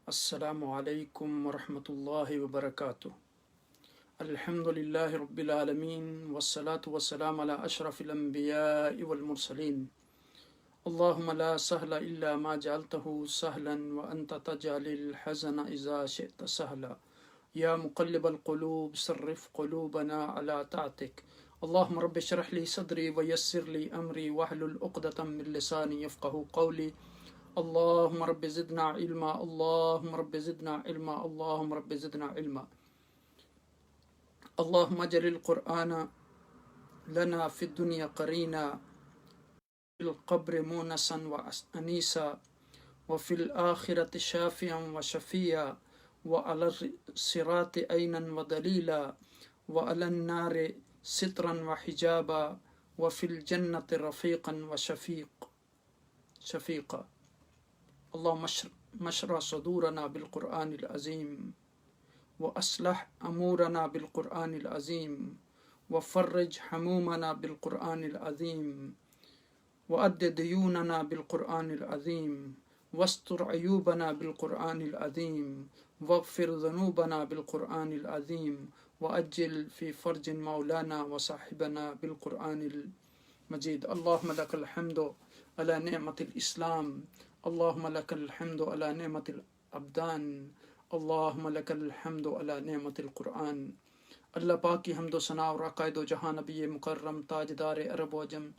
السلام علیکم ورحمۃ اللہ وبرکاتہ۔ الحمد للہ رب العالمین والصلاة والسلام علی اشرف الانبیاء والمرسلین۔ اللہم لا سہل الا ما جعلته سہلا وانت تجعل الحزن اذا شئت سہلا۔ یا مقلب القلوب صرف قلوبنا علی طاعتک۔ اللہم رب اشرح لی صدری ویسر لی امری واحلل عقدۃ من لسانی یفقہوا قولی۔ اللهم رب زدنا علما، اللهم رب زدنا علما، اللهم رب زدنا علما۔ اللهم اجعل القرآن لنا في الدنيا قرينا، في القبر مونسا وأنيسا، وفي الآخرة شافعا وشفيا، وعلى الصراط عينا ودليلا، وعلى النار سترا وحجابا، وفي الجنة رفيقا وشفيقا۔ اللهم اشرح صدورنا بالقرآن العظيم، وأصلح أمورنا بالقرآن العظيم، وفرج همومنا بالقرآن العظيم، وأد ديوننا بالقرآن العظيم، واستر عيوبنا بالقرآن العظيم، واغفر ذنوبنا بالقرآن العظيم، وأجل في فرج مولانا وصاحبنا بالقرآن المجيد۔ اللهم لك الحمد على نعمة الإسلام، اللهم لك الحمد على نعمة الابدان، اللهم لك الحمد على نعمة القرآن۔ اللہ پاک کی حمد و ثنا اور عقائد و جہاں نبی مکرم تاجدار عرب و عجم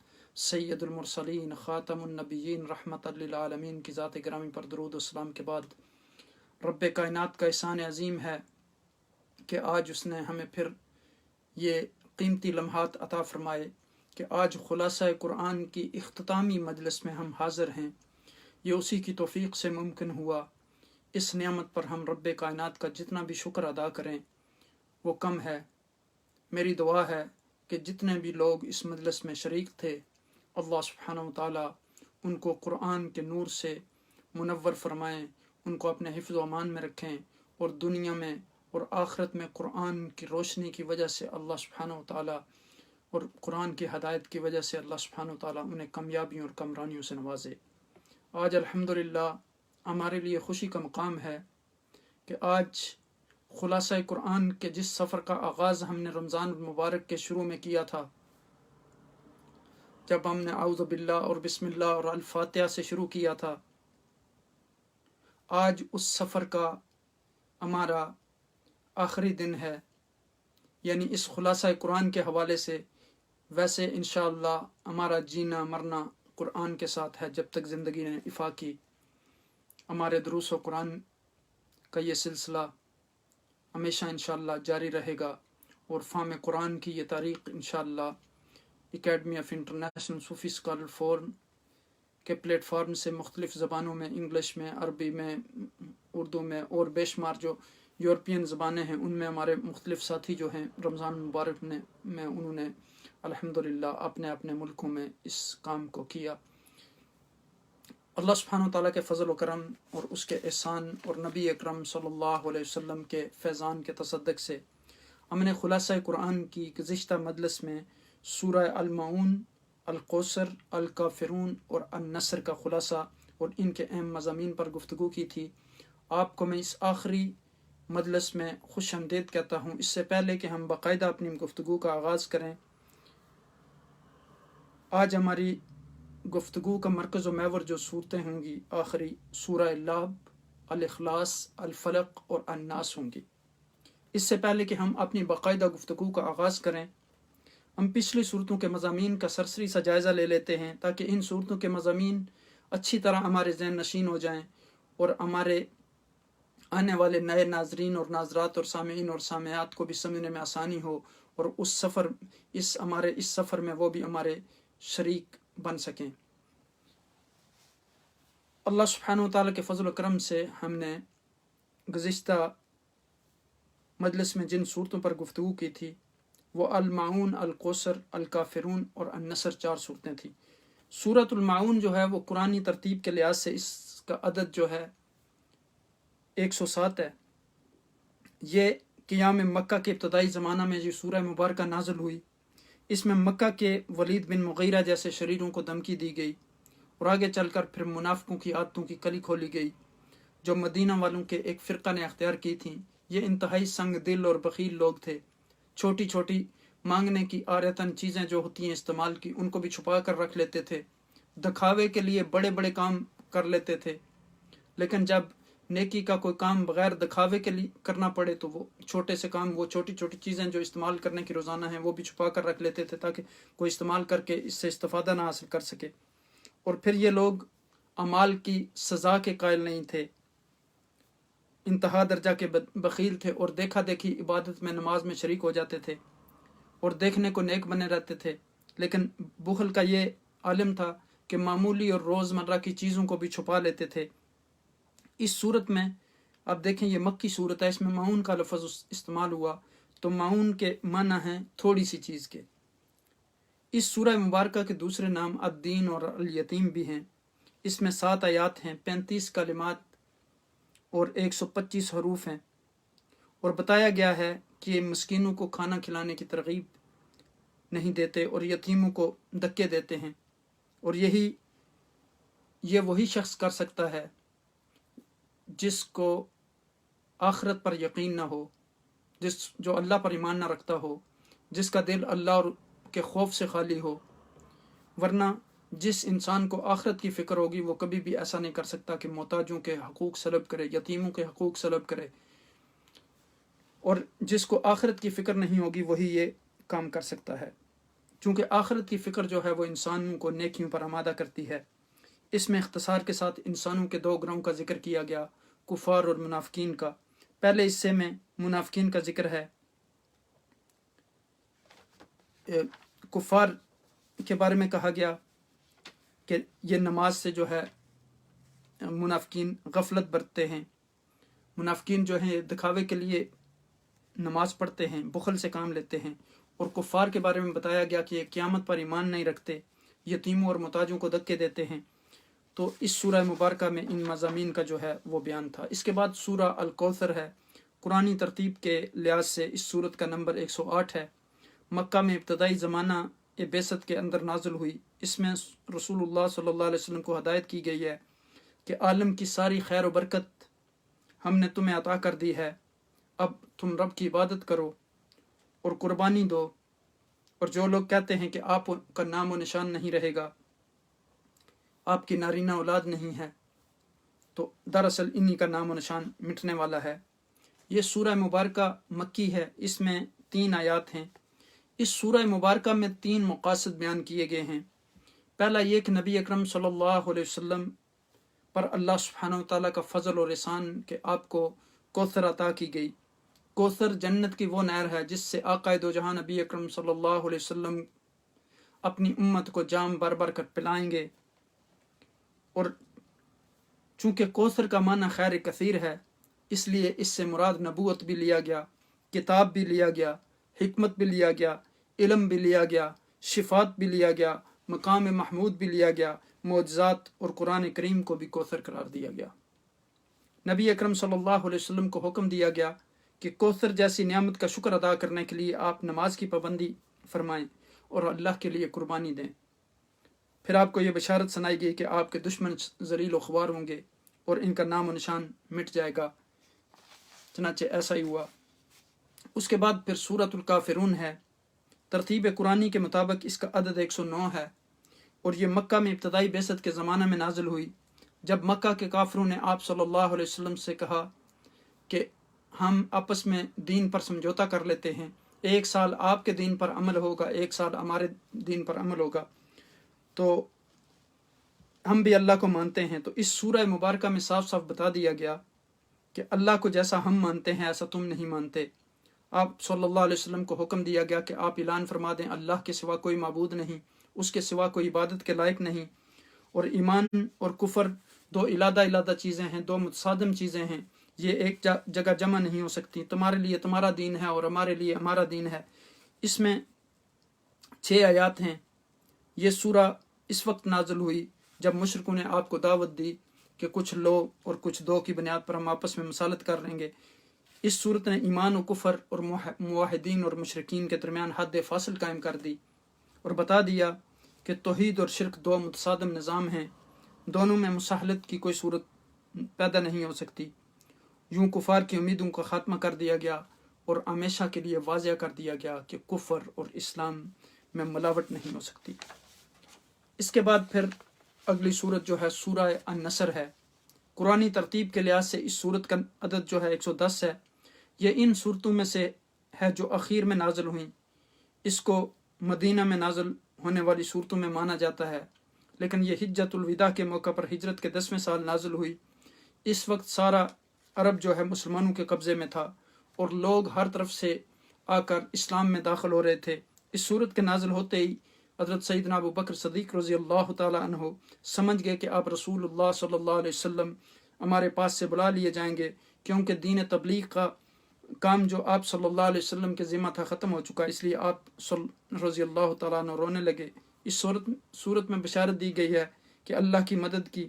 سید المرسلین خاتم النبیین رحمت للعالمین کی ذات گرامی پر درود و سلام کے بعد، رب کائنات کا احسان عظیم ہے کہ آج اس نے ہمیں پھر یہ قیمتی لمحات عطا فرمائے کہ آج خلاصہ قرآن کی اختتامی مجلس میں ہم حاضر ہیں۔ یہ اسی کی توفیق سے ممکن ہوا۔ اس نعمت پر ہم رب کائنات کا جتنا بھی شکر ادا کریں وہ کم ہے۔ میری دعا ہے کہ جتنے بھی لوگ اس مجلس میں شریک تھے، اللہ سبحانہ و تعالیٰ ان کو قرآن کے نور سے منور فرمائیں، ان کو اپنے حفظ و امان میں رکھیں، اور دنیا میں اور آخرت میں قرآن کی روشنی کی وجہ سے اللہ سبحانہ و تعالیٰ اور قرآن کی ہدایت کی وجہ سے اللہ سبحانہ و تعالیٰ انہیں کامیابیوں اور کامرانیوں سے نوازے۔ آج الحمدللہ ہمارے لیے خوشی کا مقام ہے کہ آج خلاصہ قرآن کے جس سفر کا آغاز ہم نے رمضان المبارک کے شروع میں کیا تھا، جب ہم نے اعوذ باللہ اور بسم اللہ اور الفاتحہ سے شروع کیا تھا، آج اس سفر کا ہمارا آخری دن ہے۔ یعنی اس خلاصہ قرآن کے حوالے سے ویسے انشاءاللہ ہمارا جینا مرنا قرآن کے ساتھ ہے جب تک زندگی نے افا کی۔ ہمارے دروس و قرآن کا یہ سلسلہ ہمیشہ انشاءاللہ جاری رہے گا، اور فہم قرآن کی یہ تاریخ انشاءاللہ اکیڈمی آف انٹرنیشنل صوفی اسکالر فورم کے پلیٹ فارم سے مختلف زبانوں میں، انگلش میں، عربی میں، اردو میں، اور بے شمار جو یورپین زبانیں ہیں ان میں ہمارے مختلف ساتھی جو ہیں رمضان مبارک میں انہوں نے الحمدللہ اپنے اپنے ملکوں میں اس کام کو کیا۔ اللہ سبحانہ و تعالیٰ کے فضل و کرم اور اس کے احسان اور نبی اکرم صلی اللہ علیہ وسلم کے فیضان کے تصدق سے ہم نے خلاصہ قرآن کی گزشتہ مجلس میں سورہ المعون، الکوثر، الکافرون اور النصر کا خلاصہ اور ان کے اہم مضامین پر گفتگو کی تھی۔ آپ کو میں اس آخری مجلس میں خوش آمدید کہتا ہوں۔ اس سے پہلے کہ ہم باقاعدہ اپنی گفتگو کا آغاز کریں، آج ہماری گفتگو کا مرکز و محور جو صورتیں ہوں گی آخری سورہ اللعب، الاخلاص، الفلق اور الناس ہوں گی۔ اس سے پہلے کہ ہم اپنی باقاعدہ گفتگو کا آغاز کریں، ہم پچھلی صورتوں کے مضامین کا سرسری سا جائزہ لے لیتے ہیں تاکہ ان صورتوں کے مضامین اچھی طرح ہمارے ذہن نشین ہو جائیں اور ہمارے آنے والے نئے ناظرین اور ناظرات اور سامعین اور سامعات کو بھی سمجھنے میں آسانی ہو، اور ہمارے اس سفر میں وہ بھی ہمارے شریک بن سکیں۔ اللہ سبحانہ و تعالیٰ کے فضل و کرم سے ہم نے گزشتہ مجلس میں جن صورتوں پر گفتگو کی تھی وہ المعون، الکوثر، الکافرون اور النصر 4 صورتیں تھیں۔ سورۃ المعون جو ہے وہ قرآنی ترتیب کے لحاظ سے اس کا عدد جو ہے 107 ہے۔ یہ قیام مکہ کے ابتدائی زمانہ میں یہ سورہ مبارکہ نازل ہوئی۔ اس میں مکہ کے ولید بن مغیرہ جیسے شریروں کو دھمکی دی گئی، اور آگے چل کر پھر منافقوں کی عادتوں کی کلی کھولی گئی۔ جو مدینہ والوں کے ایک فرقہ نے اختیار کی تھیں، یہ انتہائی سنگ دل اور بخیل لوگ تھے۔ چھوٹی چھوٹی مانگنے کی عادتاً چیزیں جو ہوتی ہیں استعمال کی، ان کو بھی چھپا کر رکھ لیتے تھے۔ دکھاوے کے لیے بڑے بڑے کام کر لیتے تھے، لیکن جب نیکی کا کوئی کام بغیر دکھاوے کے لیے کرنا پڑے تو وہ چھوٹے سے کام، وہ چھوٹی چھوٹی چیزیں جو استعمال کرنے کی روزانہ ہیں، وہ بھی چھپا کر رکھ لیتے تھے تاکہ کوئی استعمال کر کے اس سے استفادہ نہ حاصل کر سکے۔ اور پھر یہ لوگ اعمال کی سزا کے قائل نہیں تھے، انتہا درجہ کے بخیل تھے، اور دیکھا دیکھی عبادت میں، نماز میں شریک ہو جاتے تھے اور دیکھنے کو نیک بنے رہتے تھے۔ لیکن بخل کا یہ عالم تھا کہ معمولی اور روزمرہ کی چیزوں کو بھی چھپا لیتے تھے۔ اس صورت میں اب دیکھیں، یہ مکی صورت ہے، اس میں معون کا لفظ استعمال ہوا، تو معون کے معنی ہیں تھوڑی سی چیز کے۔ اس سورہ مبارکہ کے دوسرے نام الدین اور الیتیم بھی ہیں۔ اس میں 7 آیات ہیں، 35 کلمات اور 125 حروف ہیں، اور بتایا گیا ہے کہ یہ مسکینوں کو کھانا کھلانے کی ترغیب نہیں دیتے اور یتیموں کو دھکے دیتے ہیں، اور یہ وہی شخص کر سکتا ہے جس کو آخرت پر یقین نہ ہو، جو اللہ پر ایمان نہ رکھتا ہو، جس کا دل اللہ کے خوف سے خالی ہو۔ ورنہ جس انسان کو آخرت کی فکر ہوگی وہ کبھی بھی ایسا نہیں کر سکتا کہ محتاجوں کے حقوق سلب کرے، یتیموں کے حقوق سلب کرے، اور جس کو آخرت کی فکر نہیں ہوگی وہی یہ کام کر سکتا ہے، چونکہ آخرت کی فکر جو ہے وہ انسانوں کو نیکیوں پر آمادہ کرتی ہے۔ اس میں اختصار کے ساتھ انسانوں کے 2 گروہوں کا ذکر کیا گیا، کفار اور منافقین کا۔ پہلے حصے میں منافقین کا ذکر ہے، کفار کے بارے میں کہا گیا کہ یہ نماز سے جو ہے منافقین غفلت برتتے ہیں، منافقین جو ہیں دکھاوے کے لیے نماز پڑھتے ہیں، بخل سے کام لیتے ہیں۔ اور کفار کے بارے میں بتایا گیا کہ یہ قیامت پر ایمان نہیں رکھتے، یتیموں اور محتاجوں کو دھکے دیتے ہیں۔ تو اس سورہ مبارکہ میں ان مضامین کا جو ہے وہ بیان تھا۔ اس کے بعد سورہ الکوثر ہے۔ قرآنی ترتیب کے لحاظ سے اس سورت کا نمبر 108 ہے۔ مکہ میں ابتدائی زمانہ بعثت کے اندر نازل ہوئی۔ اس میں رسول اللہ صلی اللہ علیہ وسلم کو ہدایت کی گئی ہے کہ عالم کی ساری خیر و برکت ہم نے تمہیں عطا کر دی ہے، اب تم رب کی عبادت کرو اور قربانی دو، اور جو لوگ کہتے ہیں کہ آپ کا نام و نشان نہیں رہے گا، آپ کی نارینہ اولاد نہیں ہے، تو دراصل انہی کا نام و نشان مٹنے والا ہے۔ یہ سورہ مبارکہ مکی ہے، اس میں 3 آیات ہیں۔ اس سورہ مبارکہ میں 3 مقاصد بیان کیے گئے ہیں۔ پہلا یہ کہ نبی اکرم صلی اللہ علیہ وسلم پر اللہ سبحانہ وتعالیٰ کا فضل اور احسان کہ آپ کو کوثر عطا کی گئی۔ کوثر جنت کی وہ نہر ہے جس سے آقا دو جہاں نبی اکرم صلی اللہ علیہ وسلم اپنی امت کو جام بھر بھر کر پلائیں گے۔ اور چونکہ کوثر کا معنی خیر کثیر ہے، اس لیے اس سے مراد نبوت بھی لیا گیا، کتاب بھی لیا گیا، حکمت بھی لیا گیا، علم بھی لیا گیا، شفات بھی لیا گیا، مقام محمود بھی لیا گیا، معجزات اور قرآن کریم کو بھی کوثر قرار دیا گیا۔ نبی اکرم صلی اللہ علیہ وسلم کو حکم دیا گیا کہ کوثر جیسی نعمت کا شکر ادا کرنے کے لیے آپ نماز کی پابندی فرمائیں اور اللہ کے لیے قربانی دیں۔ پھر آپ کو یہ بشارت سنائی گئی کہ آپ کے دشمن ذلیل و خوار ہوں گے اور ان کا نام و نشان مٹ جائے گا، چنانچہ ایسا ہی ہوا۔ اس کے بعد پھر سورۃ الکافرون ہے۔ ترتیب قرآنی کے مطابق اس کا عدد 109 ہے، اور یہ مکہ میں ابتدائی بعثت کے زمانہ میں نازل ہوئی، جب مکہ کے کافروں نے آپ صلی اللہ علیہ وسلم سے کہا کہ ہم آپس میں دین پر سمجھوتا کر لیتے ہیں، 1 سال آپ کے دین پر عمل ہوگا، 1 سال ہمارے دین پر عمل ہوگا، تو ہم بھی اللہ کو مانتے ہیں۔ تو اس سورہ مبارکہ میں صاف صاف بتا دیا گیا کہ اللہ کو جیسا ہم مانتے ہیں ایسا تم نہیں مانتے۔ آپ صلی اللہ علیہ وسلم کو حکم دیا گیا کہ آپ اعلان فرما دیں اللہ کے سوا کوئی معبود نہیں، اس کے سوا کوئی عبادت کے لائق نہیں، اور ایمان اور کفر 2 علیحدہ علیحدہ چیزیں ہیں، 2 متصادم چیزیں ہیں، یہ ایک جگہ جمع نہیں ہو سکتی۔ تمہارے لیے تمہارا دین ہے اور ہمارے لیے ہمارا دین ہے۔ اس میں 6 آیات ہیں۔ یہ سورہ اس وقت نازل ہوئی جب مشرکوں نے آپ کو دعوت دی کہ کچھ لو اور کچھ دو کی بنیاد پر ہم آپس میں مصالحت کر لیں گے۔ اس صورت نے ایمان و کفر اور موحدین اور مشرکین کے درمیان حد فاصل قائم کر دی اور بتا دیا کہ توحید اور شرک 2 متصادم نظام ہیں، دونوں میں مصالحت کی کوئی صورت پیدا نہیں ہو سکتی۔ یوں کفار کی امیدوں کا خاتمہ کر دیا گیا اور ہمیشہ کے لیے واضح کر دیا گیا کہ کفر اور اسلام میں ملاوٹ نہیں ہو سکتی۔ اس کے بعد پھر اگلی صورت جو ہے سورہ النصر ہے۔ قرآنی ترتیب کے لحاظ سے اس صورت کا عدد جو ہے 110 ہے۔ یہ ان صورتوں میں سے ہے جو اخیر میں نازل ہوئیں۔ اس کو مدینہ میں نازل ہونے والی صورتوں میں مانا جاتا ہے، لیکن یہ حجۃ الوداع کے موقع پر ہجرت کے 10ویں سال نازل ہوئی۔ اس وقت سارا عرب جو ہے مسلمانوں کے قبضے میں تھا اور لوگ ہر طرف سے آ کر اسلام میں داخل ہو رہے تھے۔ اس صورت کے نازل ہوتے ہی حضرت سیدنا ابو بکر صدیق رضی اللہ تعالیٰ عنہ سمجھ گئے کہ آپ رسول اللہ صلی اللہ علیہ وسلم ہمارے پاس سے بلا لیے جائیں گے، کیونکہ دین تبلیغ کا کام جو آپ صلی اللہ علیہ وسلم کے ذمہ تھا ختم ہو چکا، اس لیے آپ رضی اللہ تعالیٰ عنہ رونے لگے۔ اس صورت میں بشارت دی گئی ہے کہ اللہ کی مدد کی،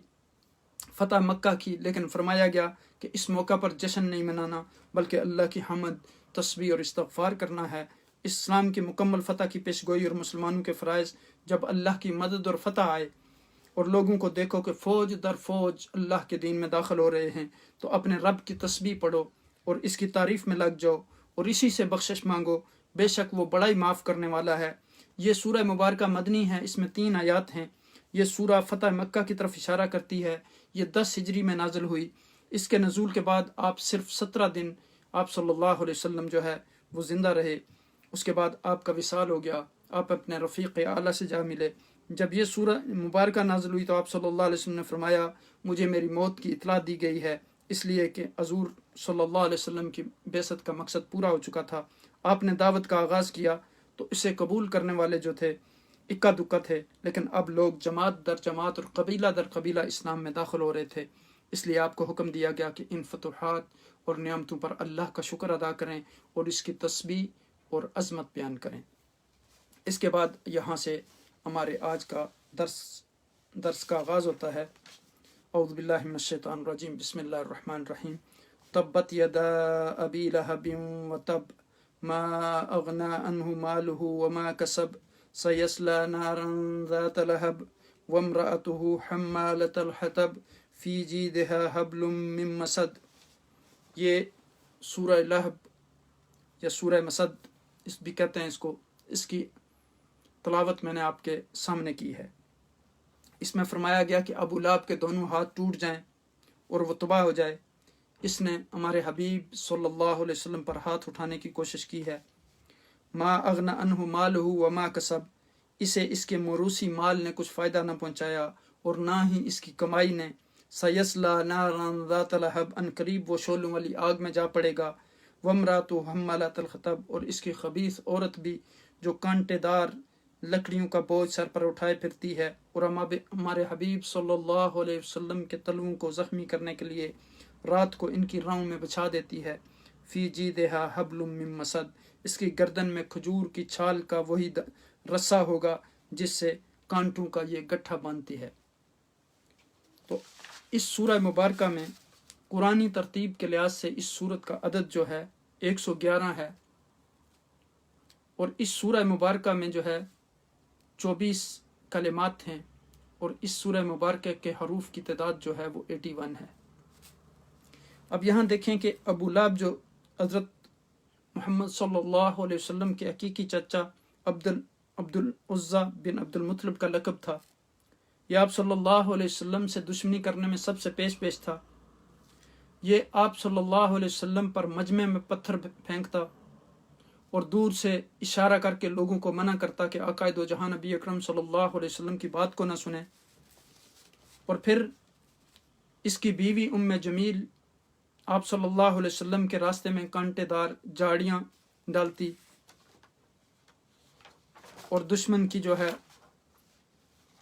فتح مکہ کی، لیکن فرمایا گیا کہ اس موقع پر جشن نہیں منانا بلکہ اللہ کی حمد، تسبیح اور استغفار کرنا ہے۔ اسلام کی مکمل فتح کی پیشگوئی اور مسلمانوں کے فرائض، جب اللہ کی مدد اور فتح آئے اور لوگوں کو دیکھو کہ فوج در فوج اللہ کے دین میں داخل ہو رہے ہیں، تو اپنے رب کی تسبیح پڑھو اور اس کی تعریف میں لگ جاؤ اور اسی سے بخشش مانگو، بے شک وہ بڑا ہی معاف کرنے والا ہے۔ یہ سورہ مبارکہ مدنی ہے، اس میں 3 آیات ہیں۔ یہ سورہ فتح مکہ کی طرف اشارہ کرتی ہے۔ یہ 10 ہجری میں نازل ہوئی۔ اس کے نزول کے بعد آپ صرف 17 دن آپ صلی اللہ علیہ وسلم جو ہے وہ زندہ رہے۔ اس کے بعد آپ کا وصال ہو گیا، آپ اپنے رفیق اعلیٰ سے جا ملے۔ جب یہ سورہ مبارکہ نازل ہوئی تو آپ صلی اللہ علیہ وسلم نے فرمایا، مجھے میری موت کی اطلاع دی گئی ہے، اس لیے کہ حضور صلی اللہ علیہ وسلم کی بعثت کا مقصد پورا ہو چکا تھا۔ آپ نے دعوت کا آغاز کیا تو اسے قبول کرنے والے جو تھے اکا دکا تھے، لیکن اب لوگ جماعت در جماعت اور قبیلہ در قبیلہ اسلام میں داخل ہو رہے تھے۔ اس لیے آپ کو حکم دیا گیا کہ ان فتوحات اور نعمتوں پر اللہ کا شکر ادا کریں اور اس کی تسبیح اور عظمت بیان کریں۔ اس کے بعد یہاں سے ہمارے آج کا درس کا آغاز ہوتا ہے۔ اعوذ باللہ من الشیطان الرجیم، بسم اللہ الرحمن الرحیم۔ تبت یدا ابی لہب وتب ما اغنی عنہ مالہ وما کسب سیصلی نارا ذات لہب وامرأتہ حمالۃ الحطب فی جیدہا حبل من مسد۔ یہ سورہ لہب یا سورہ مسد اس بھی کہتے ہیں اس کو، اس کی تلاوت میں نے آپ کے سامنے کی ہے۔ اس میں فرمایا گیا کہ ابو لہب کے دونوں ہاتھ ٹوٹ جائیں اور وہ تباہ ہو جائے۔ اس نے ہمارے حبیب صلی اللہ علیہ وسلم پر ہاتھ اٹھانے کی کوشش کی ہے۔ ما اغنی عنہ مالہ وما کسب، اسے اس کے موروثی مال نے کچھ فائدہ نہ پہنچایا اور نہ ہی اس کی کمائی نے۔ سیصلی نارا ذات لہب، ان قریب وہ شعلوں والی آگ میں جا پڑے گا۔ وامرأتہ حمالۃ الحطب، اور اس کی خبیث عورت بھی جو کانٹے دار لکڑیوں کا بوجھ سر پر اٹھائے پھرتی ہے اور ہمارے حبیب صلی اللہ علیہ وسلم کے تلوؤں کو زخمی کرنے کے لیے رات کو ان کی راہوں میں بچھا دیتی ہے۔ فی جیدہا حبل من مسد، اس کی گردن میں کھجور کی چھال کا وہی رسا ہوگا جس سے کانٹوں کا یہ گٹھا باندھتی ہے۔ تو اس سورہ مبارکہ میں قرآنی ترتیب کے لحاظ سے اس سورت کا عدد جو ہے 111 ہے، اور اس سورہ مبارکہ میں جو ہے 24 کلمات ہیں، اور اس سورہ مبارکہ کے حروف کی تعداد جو ہے وہ 81 ہے۔ اب یہاں دیکھیں کہ ابو لہب جو حضرت محمد صلی اللہ علیہ وسلم کے حقیقی چچا عبد العزیٰ بن عبد المطلب کا لقب تھا، یہ آپ صلی اللہ علیہ وسلم سے دشمنی کرنے میں سب سے پیش تھا۔ یہ آپ صلی اللہ علیہ وسلم پر مجمع میں پتھر پھینکتا اور دور سے اشارہ کر کے لوگوں کو منع کرتا کہ عقائد و جہاں نبی اکرم صلی اللہ علیہ وسلم کی بات کو نہ سنیں، اور پھر اس کی بیوی ام جمیل آپ صلی اللہ علیہ وسلم کے راستے میں کانٹے دار جھاڑیاں ڈالتی اور دشمن کی جو ہے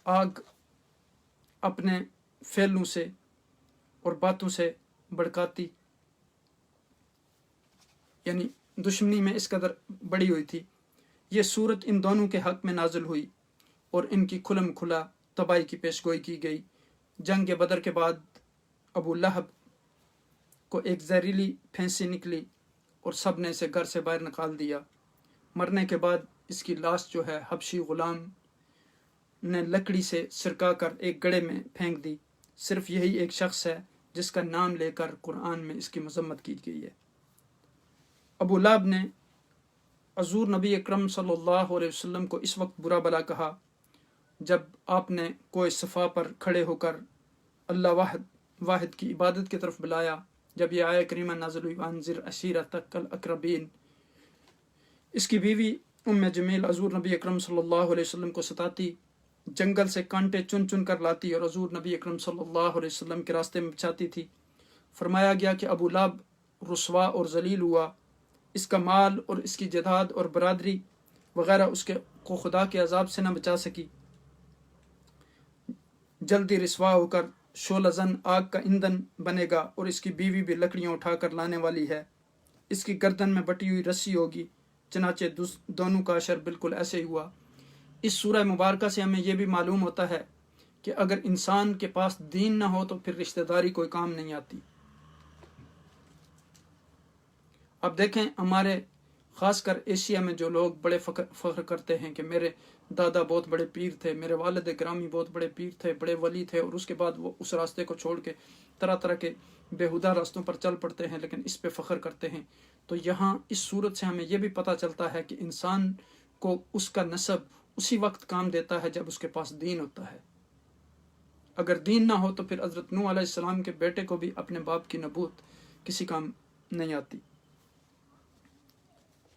آگ اپنے فعلوں سے اور باتوں سے بڑکاتی، یعنی دشمنی میں اس قدر بڑی ہوئی تھی۔ یہ صورت ان دونوں کے حق میں نازل ہوئی اور ان کی کھلم کھلا تباہی کی پیشگوئی کی گئی۔ جنگ بدر کے بعد ابو لہب کو ایک زہریلی پھینسی نکلی اور سب نے اسے گھر سے باہر نکال دیا۔ مرنے کے بعد اس کی لاش جو ہے حبشی غلام نے لکڑی سے سرکا کر ایک گڑھے میں پھینک دی۔ صرف یہی ایک شخص ہے جس کا نام لے کر قرآن میں اس کی مذمت کی گئی ہے۔ ابو لہب نے حضور نبی اکرم صلی اللہ علیہ وسلم کو اس وقت برا بلا کہا جب آپ نے کوئی صفا پر کھڑے ہو کر اللہ واحد کی عبادت کی طرف بلایا۔ جب یہ آیہ کریمہ نازل ہوئی وانذر عشیرتک الاقربین، اس کی بیوی ام جمیل حضور نبی اکرم صلی اللہ علیہ وسلم کو ستاتی، جنگل سے کانٹے چن چن کر لاتی اور حضور نبی اکرم صلی اللہ علیہ وسلم کے راستے میں بچھاتی تھی۔ فرمایا گیا کہ ابو لہب رسوا اور ذلیل ہوا، اس کا مال اور اس کی جداد اور برادری وغیرہ اس کو خدا کے عذاب سے نہ بچا سکی، جلدی رسوا ہو کر شعلہ زن آگ کا ایندھن بنے گا، اور اس کی بیوی بھی لکڑیاں اٹھا کر لانے والی ہے، اس کی گردن میں بٹی ہوئی رسی ہوگی۔ چنانچہ دونوں کا اشر بالکل ایسے ہی ہوا۔ اس سورہ مبارکہ سے ہمیں یہ بھی معلوم ہوتا ہے کہ اگر انسان کے پاس دین نہ ہو تو پھر رشتہ داری کوئی کام نہیں آتی۔ اب دیکھیں ہمارے خاص کر ایشیا میں جو لوگ بڑے فخر کرتے ہیں کہ میرے دادا بہت بڑے پیر تھے، میرے والد گرامی بہت بڑے پیر تھے، بڑے ولی تھے، اور اس کے بعد وہ اس راستے کو چھوڑ کے طرح طرح کے بیہودہ راستوں پر چل پڑتے ہیں لیکن اس پہ فخر کرتے ہیں۔ تو یہاں اس صورت سے ہمیں یہ بھی پتہ چلتا ہے کہ انسان کو اس کا نسب اسی وقت کام دیتا ہے جب اس کے پاس دین ہوتا ہے۔ اگر دین نہ ہو تو پھر حضرت نوح علیہ السلام کے بیٹے کو بھی اپنے باپ کی نبوت کسی کام نہیں آتی۔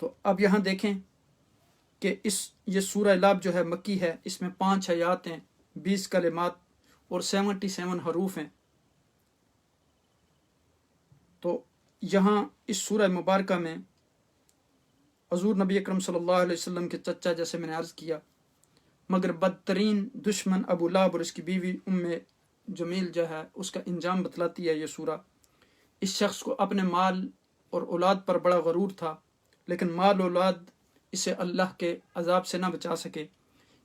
تو اب یہاں دیکھیں کہ یہ سورہ لہب جو ہے مکی ہے، اس میں 5 آیات ہیں، 20 کلمات اور 77 حروف ہیں۔ تو یہاں اس سورہ مبارکہ میں حضور نبی اکرم صلی اللہ علیہ وسلم کے چچا، جیسے میں نے عرض کیا، مگر بدترین دشمن ابو لہب اور اس کی بیوی ام جمیل جو ہے اس کا انجام بتلاتی ہے یہ سورہ۔ اس شخص کو اپنے مال اور اولاد پر بڑا غرور تھا، لیکن مال و اولاد اسے اللہ کے عذاب سے نہ بچا سکے۔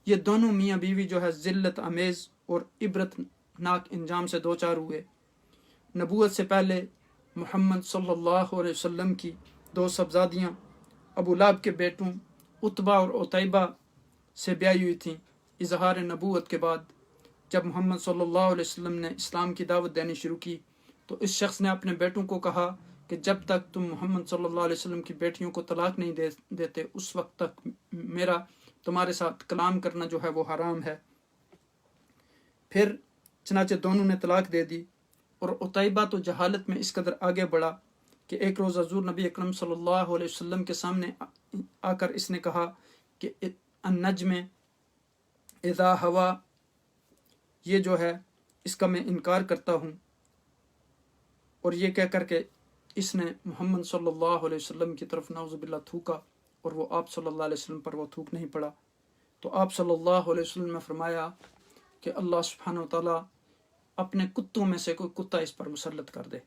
یہ دونوں میاں بیوی جو ہے ذلت امیز اور عبرت ناک انجام سے دوچار ہوئے۔ نبوت سے پہلے محمد صلی اللہ علیہ وسلم کی 2 صاحبزادیاں ابو لہب کے بیٹوں عتبہ اور عتیبہ سے بیائی ہوئی تھیں۔ اظہار نبوت کے بعد جب محمد صلی اللہ علیہ وسلم نے اسلام کی دعوت دینی شروع کی تو اس شخص نے اپنے بیٹوں کو کہا کہ جب تک تم محمد صلی اللہ علیہ وسلم کی بیٹیوں کو طلاق نہیں دیتے اس وقت تک میرا تمہارے ساتھ کلام کرنا جو ہے وہ حرام ہے۔ پھر چنانچہ دونوں نے طلاق دے دی، اور عتیبہ تو جہالت میں اس قدر آگے بڑھا کہ ایک روز حضور نبی اکرم صلی اللہ علیہ وسلم کے سامنے آ کر اس نے کہا کہ النجم اذا ہوا، یہ جو ہے اس کا میں انکار کرتا ہوں، اور یہ کہہ کر کے اس نے محمد صلی اللہ علیہ وسلم کی طرف نعوذ باللہ تھوکا، اور وہ آپ صلی اللہ علیہ وسلم پر وہ تھوک نہیں پڑا۔ تو آپ صلی اللہ علیہ وسلم نے فرمایا کہ اللہ سبحانہ وتعالیٰ اپنے کتوں میں سے کوئی کتا اس پر مسلط کر دے۔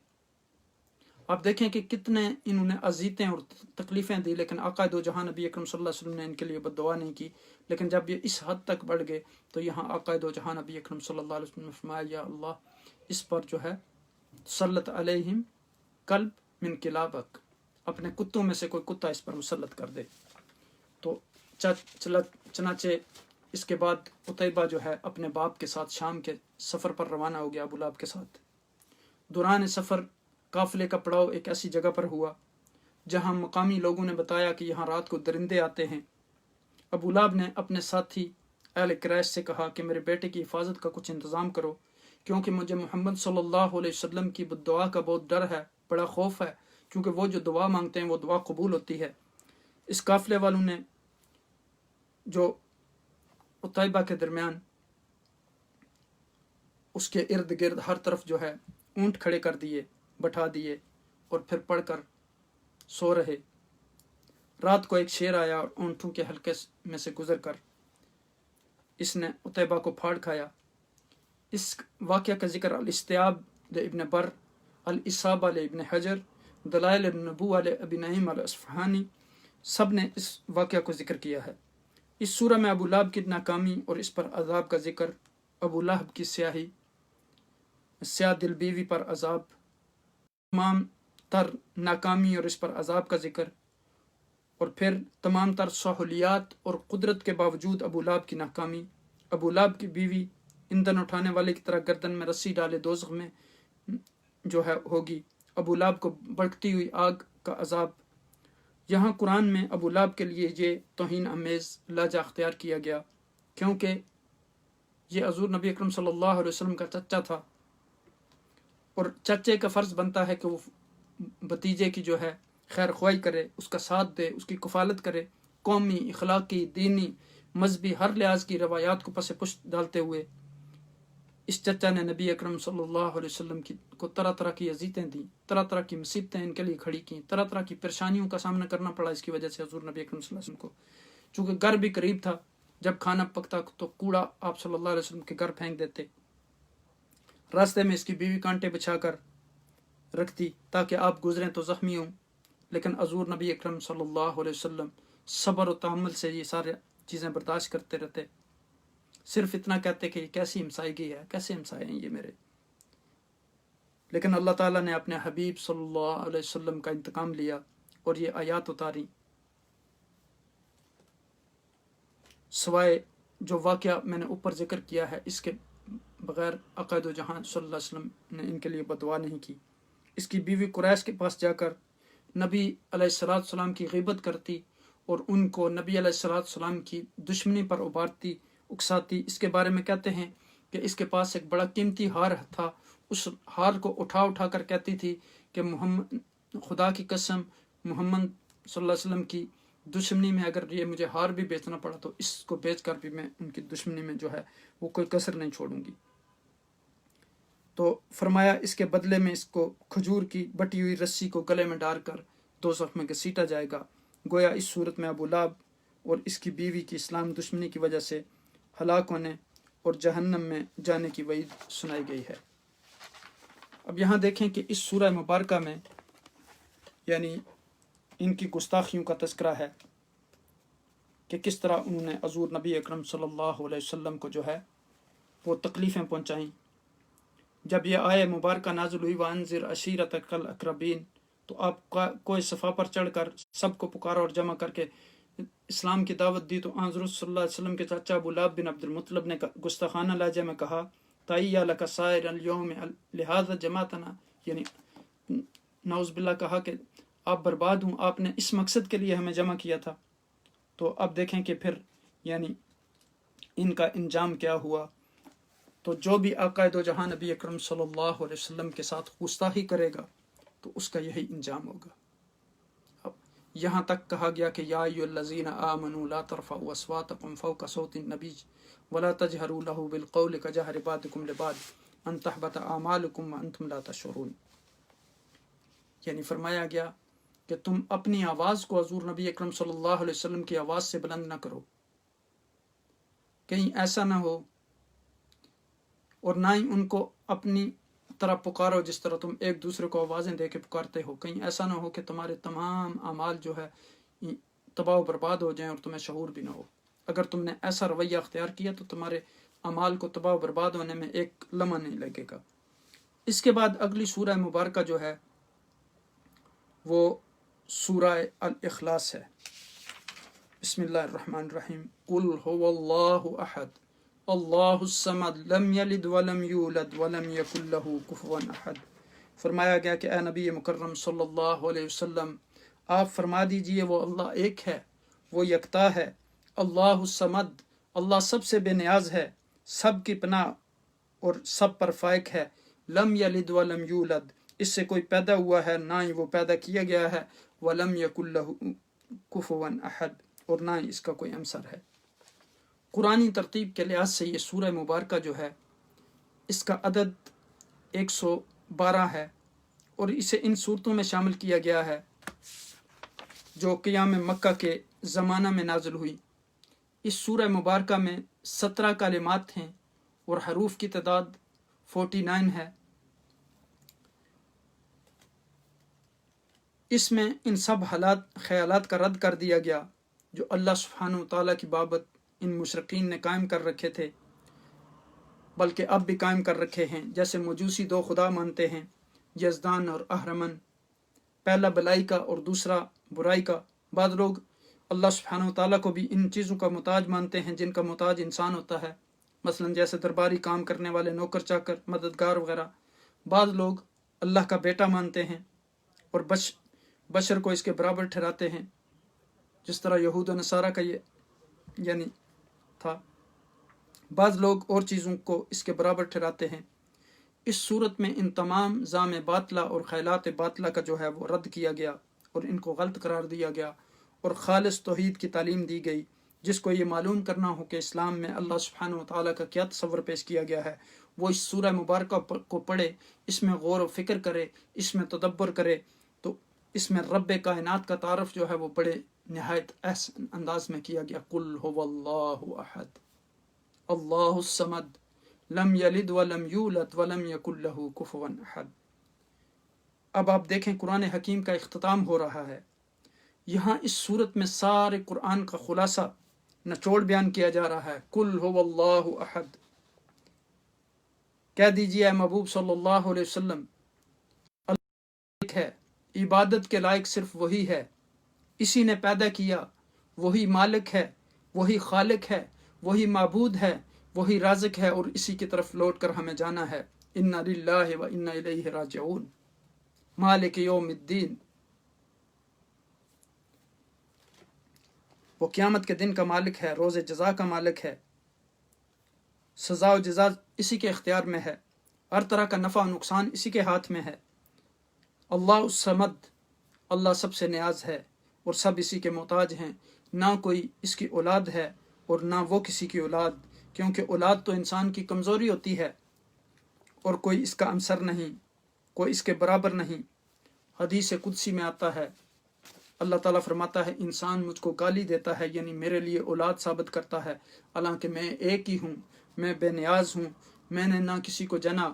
آپ دیکھیں کہ کتنے انہوں نے اذیتیں اور تکلیفیں دی، لیکن آقا دو جہاں نبی اکرم صلی اللہ علیہ وسلم نے ان کے لیے بد دعا نہیں کی۔ لیکن جب یہ اس حد تک بڑھ گئے تو یہاں آقا دو جہاں نبی اکرم صلی اللہ علیہ وسلم نے فرمایا یا اللہ اس پر جو ہے سلط علیہم کلب من کلابک، اپنے کتوں میں سے کوئی کتا اس پر مسلط کر دے۔ تو چنانچہ اس کے بعد عتیبہ جو ہے اپنے باپ کے ساتھ شام کے سفر پر روانہ ہو گیا ابو لہب کے ساتھ۔ دوران سفر قافلے کا پڑاؤ ایک ایسی جگہ پر ہوا جہاں مقامی لوگوں نے بتایا کہ یہاں رات کو درندے آتے ہیں۔ ابو لہب نے اپنے ساتھی اہل قریش سے کہا کہ میرے بیٹے کی حفاظت کا کچھ انتظام کرو، کیونکہ مجھے محمد صلی اللہ علیہ وسلم کی بد دعا کا بہت ڈر ہے، بڑا خوف ہے، کیونکہ وہ جو دعا مانگتے ہیں وہ دعا قبول ہوتی ہے۔ اس قافلے والوں نے جو عتیبہ کے درمیان اس کے ارد گرد ہر طرف جو ہے اونٹ کھڑے کر دیے، بٹھا دیے، اور پھر پڑھ کر سو رہے۔ رات کو ایک شیر آیا اور اونٹوں کے حلقے میں سے گزر کر اس نے عتیبہ کو پھاڑ کھایا۔ اس واقعہ کا ذکر الاستیاب ابن بر، الاصابہ ابن حجر، دلائل النبوہ ابی نعیم الاصفہانی سب نے اس واقعہ کو ذکر کیا ہے۔ اس سورہ میں ابو لہب کی ناکامی اور اس پر عذاب کا ذکر، ابو لہب کی سیاہی، سیاہ دل بیوی پر عذاب، تمام تر ناکامی اور اس پر عذاب کا ذکر، اور پھر تمام تر سہولیات اور قدرت کے باوجود ابو لہب کی ناکامی، ابو لہب کی بیوی ایندھن اٹھانے والے کی طرح گردن میں رسی ڈالے دوزخ میں جو ہے ہوگی، ابو لہب کو بڑھتی ہوئی آگ کا عذاب۔ یہاں قرآن میں ابو لہب کے لیے یہ توہین آمیز لہجہ اختیار کیا گیا کیونکہ یہ حضور نبی اکرم صلی اللہ علیہ وسلم کا چچا تھا، اور چچے کا فرض بنتا ہے کہ وہ بھتیجے کی جو ہے خیر خواہی کرے، اس کا ساتھ دے، اس کی کفالت کرے، قومی، اخلاقی، دینی، مذہبی ہر لحاظ کی روایات کو پس پشت ڈالتے ہوئے اس چچا نے نبی اکرم صلی اللہ علیہ وسلم کو طرح طرح کی اذیتیں دیں، طرح طرح کی مصیبتیں ان کے لیے کھڑی کیں، طرح طرح کی پریشانیوں کا سامنا کرنا پڑا اس کی وجہ سے حضور نبی اکرم صلی اللہ علیہ وسلم کو۔ چونکہ گھر بھی قریب تھا، جب کھانا پکتا تو کوڑا آپ صلی اللہ علیہ وسلم کے گھر پھینک دیتے، راستے میں اس کی بیوی کانٹے بچھا کر رکھتی تاکہ آپ گزریں تو زخمی ہوں، لیکن حضور نبی اکرم صلی اللہ علیہ وسلم صبر و تحمل سے یہ سارے چیزیں برداشت کرتے رہتے، صرف اتنا کہتے کہ یہ کیسی ہمسائیگی ہے، کیسے ہمسائے ہیں یہ میرے۔ لیکن اللہ تعالیٰ نے اپنے حبیب صلی اللہ علیہ وسلم کا انتقام لیا اور یہ آیات اتاری، سوائے جو واقعہ میں نے اوپر ذکر کیا ہے اس کے بغیر عقائد و جہاں صلی اللہ علیہ وسلم نے ان کے لیے بدعا نہیں کی۔ اس کی بیوی قریش کے پاس جا کر نبی علیہ السلام کی غیبت کرتی اور ان کو نبی علیہ السلام کی دشمنی پر ابھارتی، اکساتی۔ اس کے بارے میں کہتے ہیں کہ اس کے پاس ایک بڑا قیمتی ہار تھا، اس ہار کو اٹھا اٹھا کر کہتی تھی کہ محمد، خدا کی قسم، محمد صلی اللہ علیہ وسلم کی دشمنی میں اگر یہ مجھے ہار بھی بیچنا پڑا تو اس کو بیچ کر بھی میں ان کی دشمنی میں جو ہے وہ کوئی کسر نہیں چھوڑوں گی۔ تو فرمایا اس کے بدلے میں اس کو کھجور کی بٹی ہوئی رسی کو گلے میں ڈال کر دوزخ میں گھسیٹا جائے گا۔ گویا اس صورت میں ابو لہب اور اس کی بیوی کی اسلام دشمنی کی وجہ سے ہلاک ہونے اور جہنم میں جانے کی وعید سنائی گئی ہے۔ اب یہاں دیکھیں کہ اس سورہ مبارکہ میں یعنی ان کی گستاخیوں کا تذکرہ ہے کہ کس طرح انہوں نے حضور نبی اکرم صلی اللہ علیہ وسلم کو جو ہے وہ تکلیفیں پہنچائیں۔ جب یہ آیہ مبارکہ نازل ہوئی وانذر عشیرتک الاقربین، تو آپ کوئی صفا پر چڑھ کر سب کو پکارا اور جمع کر کے اسلام کی دعوت دی، تو حضرت صلی اللہ علیہ وسلم کے چاچا ابو لہب بن عبد المطلب نے گستاخانہ لہجے میں کہا تائیا لک سائر اليوم لہذا جماعتنا، یعنی نعوذ باللہ کہا کہ آپ برباد ہوں، آپ نے اس مقصد کے لیے ہمیں جمع کیا تھا۔ تو اب دیکھیں کہ پھر یعنی ان کا انجام کیا ہوا۔ تو جو بھی عقائد و جہاں نبی اکرم صلی اللہ علیہ وسلم کے ساتھ گستاخی کرے گا تو اس کا یہی انجام ہوگا۔ اب یہاں تک کہا گیا کہ یا ایھا الذین آمنوا لا ترفعوا اصواتکم فوق صوت النبی ولا تجهروا له بالقول كجهر بعضکم لبعض ان تحبط اعمالکم وانتم لا تشعرون، یعنی فرمایا گیا کہ تم اپنی آواز کو حضور نبی اکرم صلی اللہ علیہ وسلم کی آواز سے بلند نہ کرو، کہیں ایسا نہ ہو، اور نہ ہی ان کو اپنی طرح پکارو جس طرح تم ایک دوسرے کو آوازیں دے کے پکارتے ہو، کہیں ایسا نہ ہو کہ تمہارے تمام اعمال جو ہے تباہ و برباد ہو جائیں اور تمہیں شعور بھی نہ ہو۔ اگر تم نے ایسا رویہ اختیار کیا تو تمہارے اعمال کو تباہ و برباد ہونے میں ایک لمحہ نہیں لگے گا۔ اس کے بعد اگلی سورہ مبارکہ جو ہے وہ سورہ الاخلاص ہے۔ بسم اللہ الرحمن الرحیم۔ قل هو اللہ احد اللہ الصمد لم یلد ولم یولد ولم یکن له کفوا احد۔ فرمایا گیا کہ اے نبی مکرم صلی اللہ علیہ وسلم آپ فرما دیجئے وہ اللہ ایک ہے، وہ یکتا ہے، اللہ الصمد، اللہ سب سے بے نیاز ہے، سب کی پناہ اور سب پر فائق ہے، لم یلد ولم یولد، اس سے کوئی پیدا ہوا ہے نہ ہی وہ پیدا کیا گیا ہے، ولم یکن له کفوا احد، اور نہ ہی اس کا کوئی ہمسر ہے۔ قرآنی ترتیب کے لحاظ سے یہ سورہ مبارکہ جو ہے اس کا عدد 112 ہے، اور اسے ان صورتوں میں شامل کیا گیا ہے جو قیام مکہ کے زمانہ میں نازل ہوئی۔ اس سورہ مبارکہ میں 17 کلمات ہیں اور حروف کی تعداد 49 ہے۔ اس میں ان سب خیالات کا رد کر دیا گیا جو اللہ سبحانہ و تعالیٰ کی بابت ان مشرکین نے قائم کر رکھے تھے، بلکہ اب بھی قائم کر رکھے ہیں، جیسے مجوسی 2 خدا مانتے ہیں، یزدان اور اہرمن، پہلا بلائی کا اور دوسرا برائی کا۔ بعض لوگ اللہ سبحانہ و تعالیٰ کو بھی ان چیزوں کا محتاج مانتے ہیں جن کا محتاج انسان ہوتا ہے، مثلا جیسے درباری، کام کرنے والے، نوکر چاکر، مددگار وغیرہ۔ بعض لوگ اللہ کا بیٹا مانتے ہیں اور بشر کو اس کے برابر ٹھہراتے ہیں، جس طرح یہود و نصارہ کا یہ یعنی تھا۔ بعض لوگ اور چیزوں کو اس کے برابر ٹھہراتے ہیں۔ اس صورت میں ان تمام زعم باطلہ اور خیالات باطلہ کا جو ہے وہ رد کیا گیا اور ان کو غلط قرار دیا گیا اور خالص توحید کی تعلیم دی گئی۔ جس کو یہ معلوم کرنا ہو کہ اسلام میں اللہ سبحانہ و تعالیٰ کا کیا تصور پیش کیا گیا ہے، وہ اس سورہ مبارکہ کو پڑھے، اس میں غور و فکر کرے، اس میں تدبر کرے، تو اس میں رب کائنات کا تعارف جو ہے وہ بڑے نہایت احسن انداز میں کیا گیا۔ قل هو اللہ احد اللہ الصمد لم یلد ولم یولد ولم یکن لہ کفوا احد۔ اب آپ دیکھیں قرآن حکیم کا اختتام ہو رہا ہے، یہاں اس صورت میں سارے قرآن کا خلاصہ نچوڑ بیان کیا جا رہا ہے۔ قل هو اللہ احد، کہہ دیجیے اے محبوب صلی اللہ علیہ وسلم، اللہ ایک ہے، عبادت کے لائق صرف وہی ہے، اسی نے پیدا کیا، وہی مالک ہے، وہی خالق ہے، وہی معبود ہے، وہی رازق ہے، اور اسی کی طرف لوٹ کر ہمیں جانا ہے۔ انا للہ و انا الیہ راجعون، مالک یوم الدین، وہ قیامت کے دن کا مالک ہے، روز جزا کا مالک ہے، سزا و جزا اسی کے اختیار میں ہے، ہر طرح کا نفع و نقصان اسی کے ہاتھ میں ہے۔ اللہ الصمد، اللہ سب سے نیاز ہے اور سب اسی کے محتاج ہیں، نہ کوئی اس کی اولاد ہے اور نہ وہ کسی کی اولاد، کیونکہ اولاد تو انسان کی کمزوری ہوتی ہے اور کوئی اس کا امثر نہیں، کوئی اس کے برابر نہیں۔ حدیث قدسی میں آتا ہے، اللہ تعالیٰ فرماتا ہے انسان مجھ کو گالی دیتا ہے، یعنی میرے لیے اولاد ثابت کرتا ہے، حالانکہ میں ایک ہی ہوں، میں بے نیاز ہوں، میں نے نہ کسی کو جنا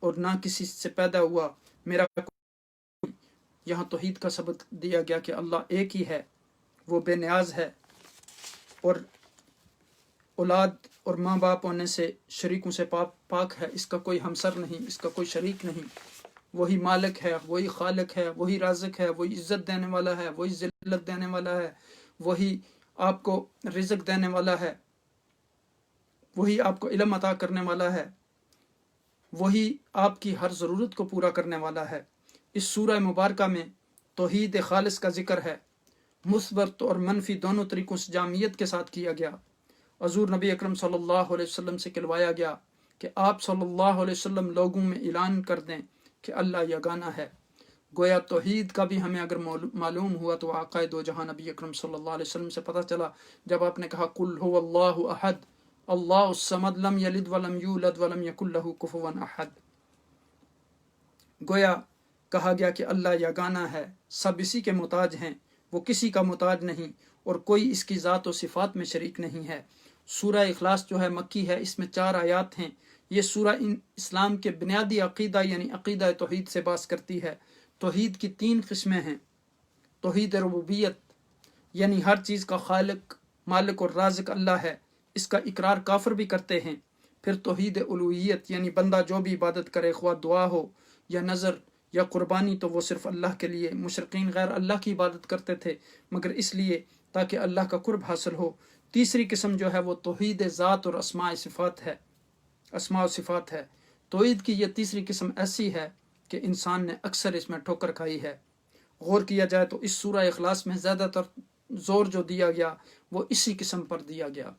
اور نہ کسی سے پیدا ہوا، میرا یہاں توحید کا ثبوت دیا گیا کہ اللہ ایک ہی ہے، وہ بے نیاز ہے، اور اولاد اور ماں باپ ہونے سے شریکوں سے پاک ہے، اس کا کوئی ہمسر نہیں، اس کا کوئی شریک نہیں۔ وہی مالک ہے، وہی خالق ہے، وہی رازق ہے، وہی عزت دینے والا ہے، وہی ذلت دینے والا ہے، وہی آپ کو رزق دینے والا ہے، وہی آپ کو علم عطا کرنے والا ہے، وہی آپ کی ہر ضرورت کو پورا کرنے والا ہے۔ اس سورہ مبارکہ میں توحید خالص کا ذکر ہے، مثبت اور منفی دونوں طریقوں سے جامعیت کے ساتھ کیا گیا۔ حضور نبی اکرم صلی اللہ علیہ وسلم سے کہلوایا گیا کہ آپ صلی اللہ علیہ وسلم لوگوں میں اعلان کر دیں کہ اللہ یگانہ ہے۔ گویا توحید کا بھی ہمیں اگر معلوم ہوا تو آقائے دو جہاں نبی اکرم صلی اللہ علیہ وسلم سے پتہ چلا، جب آپ نے کہا قل هو اللہ احد اللہ الصمد لم یلد ولم یولد ولم یکن لہ کفوا احد، گویا کہا گیا کہ اللہ یگانہ ہے، سب اسی کے محتاج ہیں، وہ کسی کا محتاج نہیں اور کوئی اس کی ذات و صفات میں شریک نہیں ہے۔ سورہ اخلاص جو ہے مکی ہے، اس میں 4 آیات ہیں۔ یہ سورہ اسلام کے بنیادی عقیدہ یعنی عقیدہ توحید سے باز کرتی ہے۔ توحید کی 3 قسمیں ہیں۔ توحید ربوبیت یعنی ہر چیز کا خالق، مالک اور رازق اللہ ہے، اس کا اقرار کافر بھی کرتے ہیں۔ پھر توحید الوہیت یعنی بندہ جو بھی عبادت کرے، خواہ دعا ہو یا نظر یا قربانی، تو وہ صرف اللہ کے لیے۔ مشرقین غیر اللہ کی عبادت کرتے تھے مگر اس لیے تاکہ اللہ کا قرب حاصل ہو۔ تیسری قسم جو ہے وہ توحید ذات اور اسماء و صفات ہے۔ توحید کی یہ تیسری قسم ایسی ہے کہ انسان نے اکثر اس میں ٹھوکر کھائی ہے۔ غور کیا جائے تو اس سورہ اخلاص میں زیادہ تر زور جو دیا گیا وہ اسی قسم پر دیا گیا۔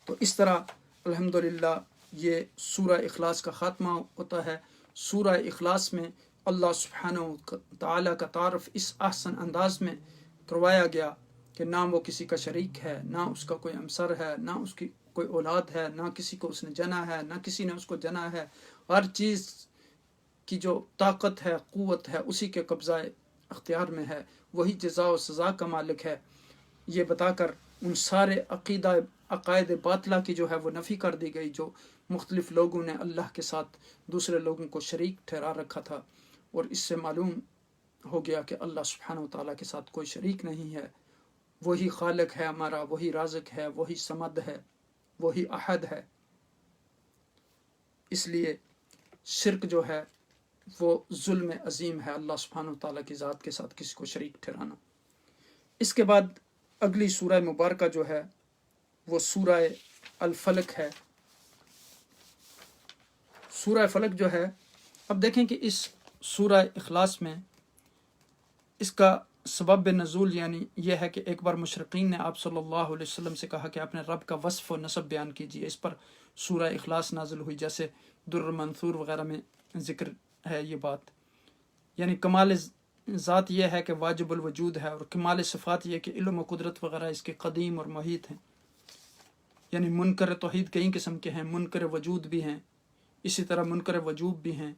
تو اس طرح الحمدللہ یہ سورہ اخلاص کا خاتمہ ہوتا ہے۔ سورہ اخلاص میں اللہ سبحانہ تعالیٰ کا تعارف اس احسن انداز میں کروایا گیا کہ نہ وہ کسی کا شریک ہے، نہ اس کا کوئی ہمسر ہے، نہ اس کی کوئی اولاد ہے، نہ کسی کو اس نے جنا ہے، نہ کسی نے اس کو جنا ہے۔ ہر چیز کی جو طاقت ہے، قوت ہے، اسی کے قبضہ اختیار میں ہے، وہی جزا و سزا کا مالک ہے۔ یہ بتا کر ان سارے عقائد باطلہ کی جو ہے وہ نفی کر دی گئی، جو مختلف لوگوں نے اللہ کے ساتھ دوسرے لوگوں کو شریک ٹھہرا رکھا تھا، اور اس سے معلوم ہو گیا کہ اللہ سبحانہ وتعالیٰ کے ساتھ کوئی شریک نہیں ہے۔ وہی خالق ہے ہمارا، وہی رازق ہے، وہی صمد ہے، وہی احد ہے۔ اس لیے شرک جو ہے وہ ظلم عظیم ہے، اللہ سبحانہ وتعالیٰ کی ذات کے ساتھ کسی کو شریک ٹھہرانا۔ اس کے بعد اگلی سورہ مبارکہ جو ہے وہ سورہ الفلق ہے۔ سورہ فلق جو ہے اب دیکھیں کہ اس سورہ اخلاص میں اس کا سبب نزول یعنی یہ ہے کہ ایک بار مشرقین نے آپ صلی اللہ علیہ وسلم سے کہا کہ اپنے رب کا وصف و نسب بیان کیجیے، اس پر سورہ اخلاص نازل ہوئی، جیسے در منثور وغیرہ میں ذکر ہے یہ بات۔ یعنی کمال ذات یہ ہے کہ واجب الوجود ہے، اور کمال صفات یہ کہ علم و قدرت وغیرہ اس کے قدیم اور محیط ہیں۔ یعنی منکر توحید کئی قسم کے ہیں، منکر وجود بھی ہیں، اسی طرح منکر وجوب بھی ہیں،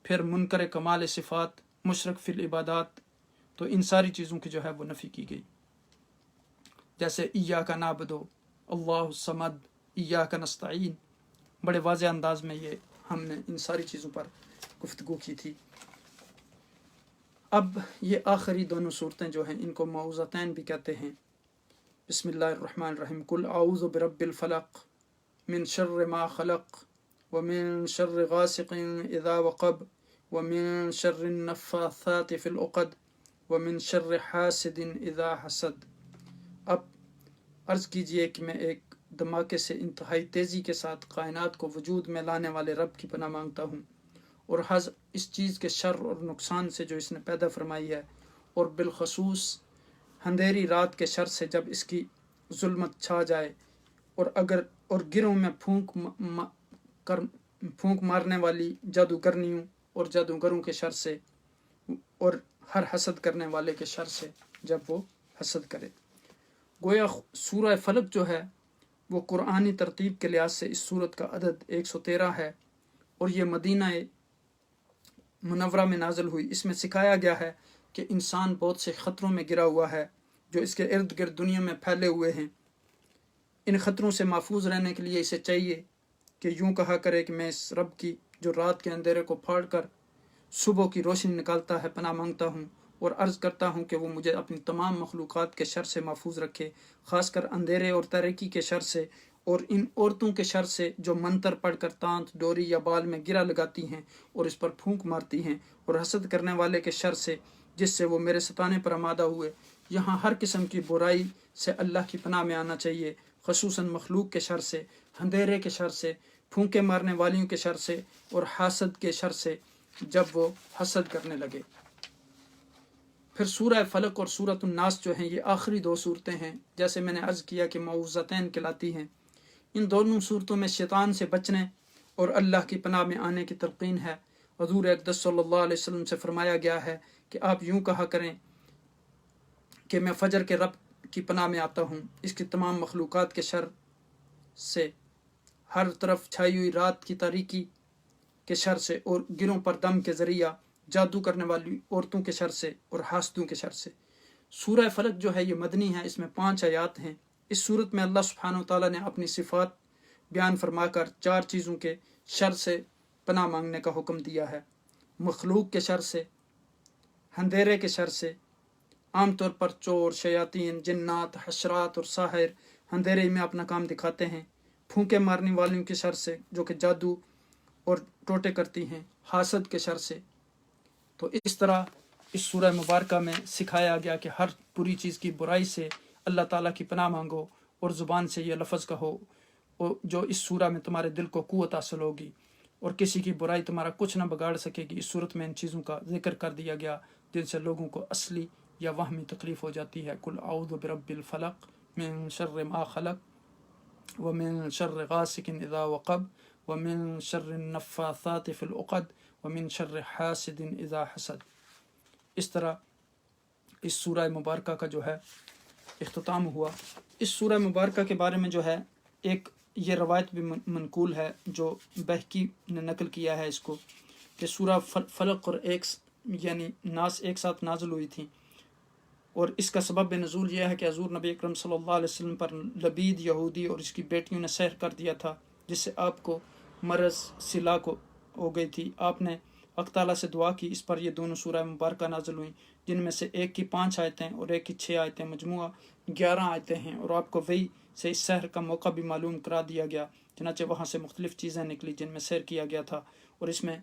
پھر منکر کمال صفات، مشرک فی العبادات، تو ان ساری چیزوں کی جو ہے وہ نفی کی گئی، جیسے ایاک نعبد، اللہ الصمد، ایاک نستعین، بڑے واضح انداز میں یہ ہم نے ان ساری چیزوں پر گفتگو کی تھی۔ اب یہ آخری دونوں صورتیں جو ہیں ان کو معوذتین بھی کہتے ہیں۔ بسم اللہ الرحمن الرحیم، قل اعوذ برب الفلق من شر ما خلق ومن شر غاسق اذا وقب ومن شر النفاثات فی العقد ومن شر حاسد اذا حسد۔ اب عرض کیجئے کہ میں ایک دھماکے سے انتہائی تیزی کے ساتھ کائنات کو وجود میں لانے والے رب کی پناہ مانگتا ہوں، اور حذ اس چیز کے شر اور نقصان سے جو اس نے پیدا فرمائی ہے، اور بالخصوص اندھیری رات کے شر سے جب اس کی ظلمت چھا جائے، اور گروں میں پھونک مارنے والی جادوگرنیوں اور جادوگروں کے شر سے، اور ہر حسد کرنے والے کے شر سے جب وہ حسد کرے۔ گویا سورہ فلق جو ہے وہ قرآنی ترتیب کے لحاظ سے اس سورت کا عدد 113 ہے، اور یہ مدینہ منورہ میں نازل ہوئی۔ اس میں سکھایا گیا ہے کہ انسان بہت سے خطروں میں گرا ہوا ہے جو اس کے ارد گرد دنیا میں پھیلے ہوئے ہیں۔ ان خطروں سے محفوظ رہنے کے لیے اسے چاہیے کہ یوں کہا کرے کہ میں اس رب کی جو رات کے اندھیرے کو پھاڑ کر صبح کی روشنی نکالتا ہے پناہ مانگتا ہوں، اور عرض کرتا ہوں کہ وہ مجھے اپنی تمام مخلوقات کے شر سے محفوظ رکھے، خاص کر اندھیرے اور تاریکی کے شر سے، اور ان عورتوں کے شر سے جو منتر پڑھ کر تانت، ڈوری یا بال میں گرا لگاتی ہیں اور اس پر پھونک مارتی ہیں، اور حسد کرنے والے کے شر سے جس سے وہ میرے ستانے پر آمادہ ہوئے۔ یہاں ہر قسم کی برائی سے اللہ کی پناہ میں آنا چاہیے، خصوصاً مخلوق کے شر سے، اندھیرے کے شر سے، پھونکے مارنے والیوں کے شر سے، اور حاسد کے شر سے جب وہ حسد کرنے لگے۔ پھر سورہ فلق اور سورۃ الناس جو ہیں یہ آخری دو صورتیں ہیں، جیسے میں نے عرض کیا کہ معوذتین کہلاتی ہیں۔ ان دونوں صورتوں میں شیطان سے بچنے اور اللہ کی پناہ میں آنے کی تلقین ہے۔ حضور اقدس صلی اللہ علیہ وسلم سے فرمایا گیا ہے کہ آپ یوں کہا کریں کہ میں فجر کے رب کی پناہ میں آتا ہوں، اس کی تمام مخلوقات کے شر سے، ہر طرف چھائی ہوئی رات کی تاریکی کے شر سے، اور گروں پر دم کے ذریعہ جادو کرنے والی عورتوں کے شر سے، اور حاسدوں کے شر سے۔ سورہ فلق جو ہے یہ مدنی ہے، اس میں 5 آیات ہیں۔ اس صورت میں اللہ سبحانہ وتعالیٰ نے اپنی صفات بیان فرما کر 4 چیزوں کے شر سے پناہ مانگنے کا حکم دیا ہے: مخلوق کے شر سے، اندھیرے کے شر سے، عام طور پر چور، شیاطین، جنات، حشرات اور ساحر اندھیرے میں اپنا کام دکھاتے ہیں، پھونکے مارنے والوں کے شر سے جو کہ جادو اور ٹوٹے کرتی ہیں، حاسد کے شر سے۔ تو اس طرح اس سورہ مبارکہ میں سکھایا گیا کہ ہر بری چیز کی برائی سے اللہ تعالیٰ کی پناہ مانگو، اور زبان سے یہ لفظ کہو جو اس سورہ میں تمہارے دل کو قوت حاصل ہوگی، اور کسی کی برائی تمہارا کچھ نہ بگاڑ سکے گی۔ اس صورت میں ان چیزوں کا ذکر کر دیا گیا جن سے لوگوں کو اصلی یا وہمی تکلیف ہو جاتی ہے۔ قل اعوذ برب الفلق من شر ما خلق ومن شر غاسق اذا وقب ومن شر النفاثات فی العقد ومن شر حاسد اذا حسد۔ اس طرح اس سورہ مبارکہ کا جو ہے اختتام ہوا۔ اس سورہ مبارکہ کے بارے میں جو ہے ایک یہ روایت بھی منقول ہے جو بہقی نے نقل کیا ہے اس کو، کہ سورہ فلق اور یعنی ناس ایک ساتھ نازل ہوئی تھی، اور اس کا سبب نزول یہ ہے کہ حضور نبی اکرم صلی اللہ علیہ وسلم پر لبید یہودی اور اس کی بیٹیوں نے سحر کر دیا تھا، جس سے آپ کو مرض سلا کو ہو گئی تھی۔ آپ نے حق تعالیٰ سے دعا کی، اس پر یہ دونوں سورہ مبارکہ نازل ہوئیں، جن میں سے ایک کی 5 آیتیں اور ایک کی 6 آیتیں، مجموعہ 11 آیتیں ہیں، اور آپ کو وہی سے اس سحر کا موقع بھی معلوم کرا دیا گیا، چنانچہ وہاں سے مختلف چیزیں نکلی جن میں سحر کیا گیا تھا، اور اس میں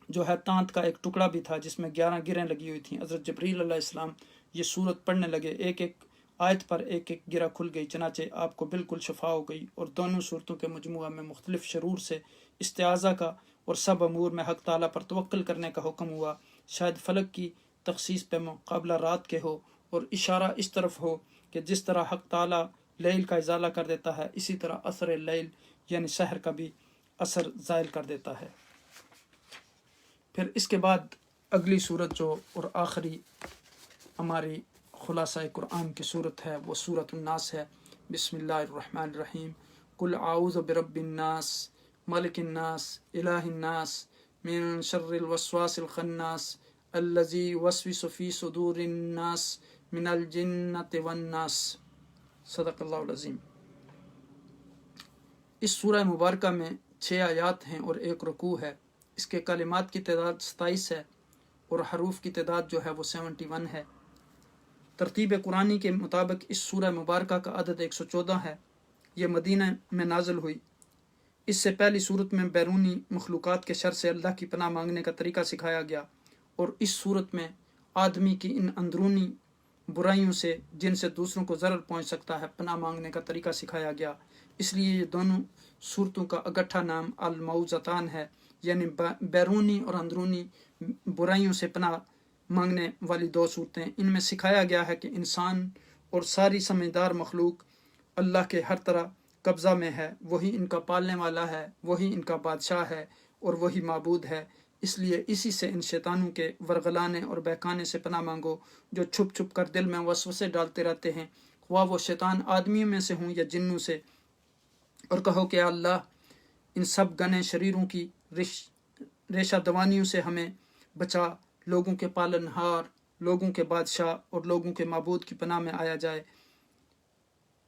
جو ہے تانت کا ایک ٹکڑا بھی تھا جس میں 11 گریں لگی ہوئی تھیں۔ حضرت جبریل علیہ السلام یہ سورت پڑھنے لگے، ایک ایک آیت پر ایک ایک گرہ کھل گئی، چنانچہ آپ کو بالکل شفا ہو گئی، اور دونوں صورتوں کے مجموعہ میں مختلف شرور سے استعاذہ کا اور سب امور میں حق تعالیٰ پر توکل کرنے کا حکم ہوا، شاید فلک کی تخصیص پہ مقابلہ رات کے ہو، اور اشارہ اس طرف ہو کہ جس طرح حق تعالیٰ لیل کا ازالہ کر دیتا ہے، اسی طرح اثر لیل یعنی سحر کا بھی اثر زائل کر دیتا ہے۔ پھر اس کے بعد اگلی صورت جو اور آخری ہماری خلاصہ قرآن کی صورت ہے وہ سورۃ الناس ہے۔ بسم اللہ الرحمن الرحیم۔ قل اعوذ برب الناس ملک الناس الہ الناس من شر الوسواس الخناس الذی یوسوس فی صدور الناس من الجنۃ والناس۔ صدق اللہ العظیم۔ اس سورہ مبارکہ میں 6 آیات ہیں اور 1 رکوع ہے۔ اس کے کلمات کی تعداد 27 ہے اور حروف کی تعداد جو ہے وہ 71 ہے۔ ترتیب قرآنی کے مطابق اس سورہ مبارکہ کا عدد 114 ہے۔ یہ مدینہ میں نازل ہوئی۔ اس سے پہلی صورت میں بیرونی مخلوقات کے شر سے اللہ کی پناہ مانگنے کا طریقہ سکھایا گیا، اور اس صورت میں آدمی کی ان اندرونی برائیوں سے جن سے دوسروں کو ضرر پہنچ سکتا ہے پناہ مانگنے کا طریقہ سکھایا گیا۔ اس لیے یہ دونوں صورتوں کا اکٹھا نام المعوذتان ہے، یعنی بیرونی اور اندرونی برائیوں سے پناہ مانگنے والی 2 صورتیں۔ ان میں سکھایا گیا ہے کہ انسان اور ساری سمجھدار مخلوق اللہ کے ہر طرح قبضہ میں ہے، وہی ان کا پالنے والا ہے، وہی ان کا بادشاہ ہے اور وہی معبود ہے۔ اس لیے اسی سے ان شیطانوں کے ورغلانے اور بہکانے سے پناہ مانگو جو چھپ چھپ کر دل میں وسوسے ڈالتے رہتے ہیں، خواہ وہ شیطان آدمیوں میں سے ہوں یا جنوں سے، اور کہو کہ اللہ ان سب گنے شریروں کی ریشہ دوانیوں سے ہمیں بچا، لوگوں کے پالن ہار، لوگوں کے بادشاہ اور لوگوں کے معبود کی پناہ میں آیا جائے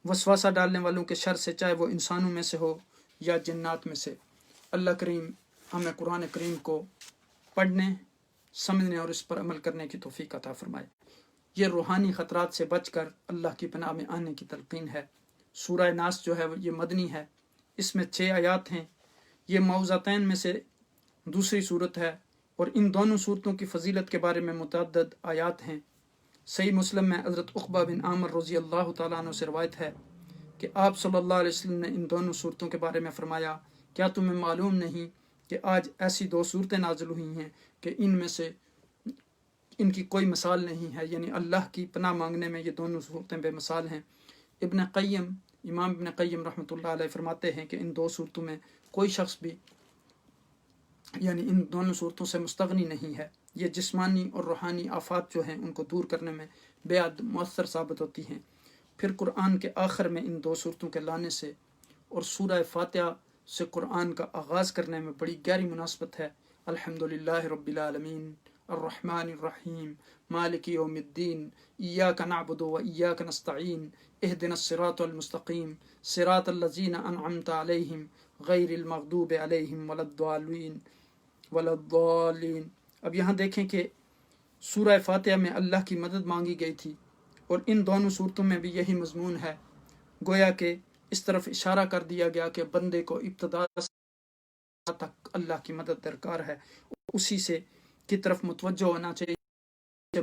وسواسہ ڈالنے والوں کے شر سے، چاہے وہ انسانوں میں سے ہو یا جنات میں سے۔ اللہ کریم ہمیں قرآن کریم کو پڑھنے، سمجھنے اور اس پر عمل کرنے کی توفیق عطا فرمائے۔ یہ روحانی خطرات سے بچ کر اللہ کی پناہ میں آنے کی تلقین ہے۔ سورہ ناس جو ہے یہ مدنی ہے۔ اس میں 6 آیات ہیں۔ یہ معوذتین میں سے دوسری صورت ہے، اور ان دونوں صورتوں کی فضیلت کے بارے میں متعدد آیات ہیں۔ صحیح مسلم میں حضرت عقبہ بن عامر رضی اللہ تعالیٰ عنہ سے روایت ہے کہ آپ صلی اللہ علیہ وسلم نے ان دونوں صورتوں کے بارے میں فرمایا، کیا تمہیں معلوم نہیں کہ آج ایسی 2 صورتیں نازل ہوئی ہیں کہ ان میں سے ان کی کوئی مثال نہیں ہے، یعنی اللہ کی پناہ مانگنے میں یہ دونوں صورتیں بے مثال ہیں۔ امام ابن قیم رحمۃ اللہ علیہ فرماتے ہیں کہ ان 2 صورتوں میں کوئی شخص بھی یعنی ان دونوں صورتوں سے مستغنی نہیں ہے۔ یہ جسمانی اور روحانی آفات جو ہیں ان کو دور کرنے میں بے حد مؤثر ثابت ہوتی ہیں۔ پھر قرآن کے آخر میں ان 2 صورتوں کے لانے سے اور سورہ فاتحہ سے قرآن کا آغاز کرنے میں بڑی گہری مناسبت ہے۔ الحمدللہ رب العالمین الرحمن الرحیم مالک یوم الدین ایاک نعبد و ایاک نستعین اہدنا الصراط المستقیم صراط الذین انعمت علیہم غیر المغضوب علیہم ولا الضالین۔ اب یہاں دیکھیں کہ سورہ فاتحہ میں اللہ کی مدد مانگی گئی تھی، اور ان دونوں صورتوں میں بھی یہی مضمون ہے۔ گویا کہ اس طرف اشارہ کر دیا گیا کہ بندے کو ابتدا تک اللہ کی مدد درکار ہے، اسی سے کی طرف متوجہ ہونا چاہیے،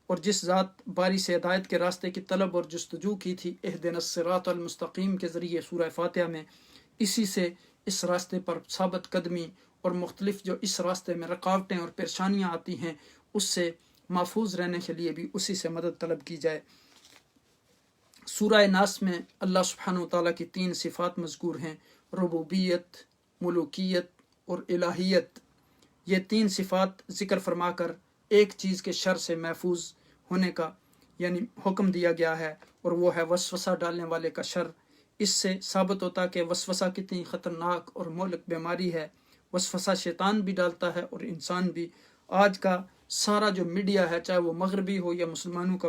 اور جس ذات باری سے ہدایت کے راستے کی طلب اور جستجو کی تھی اہدنا الصراط المستقیم کے ذریعے سورہ فاتحہ میں، اسی سے اس راستے پر ثابت قدمی اور مختلف جو اس راستے میں رکاوٹیں اور پریشانیاں آتی ہیں اس سے محفوظ رہنے کے لیے بھی اسی سے مدد طلب کی جائے۔ سورہ ناس میں اللہ سبحانہ وتعالیٰ کی 3 صفات مذکور ہیں، ربوبیت، ملوکیت اور الہیت۔ یہ 3 صفات ذکر فرما کر ایک چیز کے شر سے محفوظ ہونے کا یعنی حکم دیا گیا ہے، اور وہ ہے وسوسہ ڈالنے والے کا شر۔ اس سے ثابت ہوتا کہ وسوسہ کتنی خطرناک اور مہلک بیماری ہے۔ وسوسہ شیطان بھی ڈالتا ہے اور انسان بھی۔ آج کا سارا جو میڈیا ہے، چاہے وہ مغربی ہو یا مسلمانوں کا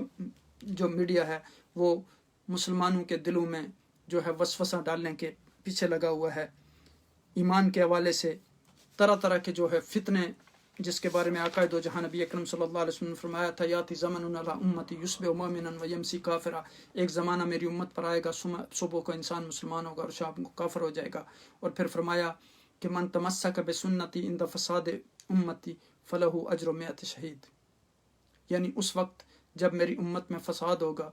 جو میڈیا ہے، وہ مسلمانوں کے دلوں میں جو ہے وسوسہ ڈالنے کے پیچھے لگا ہوا ہے۔ ایمان کے حوالے سے طرح طرح کے جو ہے فتنے، جس کے بارے میں آقا دو جہاں نبی اکرم صلی اللہ علیہ وسلم نے فرمایا تھا، یاتی زمن علی امتی یصبح مؤمنا ویمسی کافرا، ایک زمانہ میری امت پر آئے گا، صبح کو انسان مسلمان ہوگا اور شام کو کافر ہو جائے گا۔ اور پھر فرمایا کہ من تمسک بسنتی عند فساد امتی فلہ اجر 100 شہید، یعنی اس وقت جب میری امت میں فساد ہوگا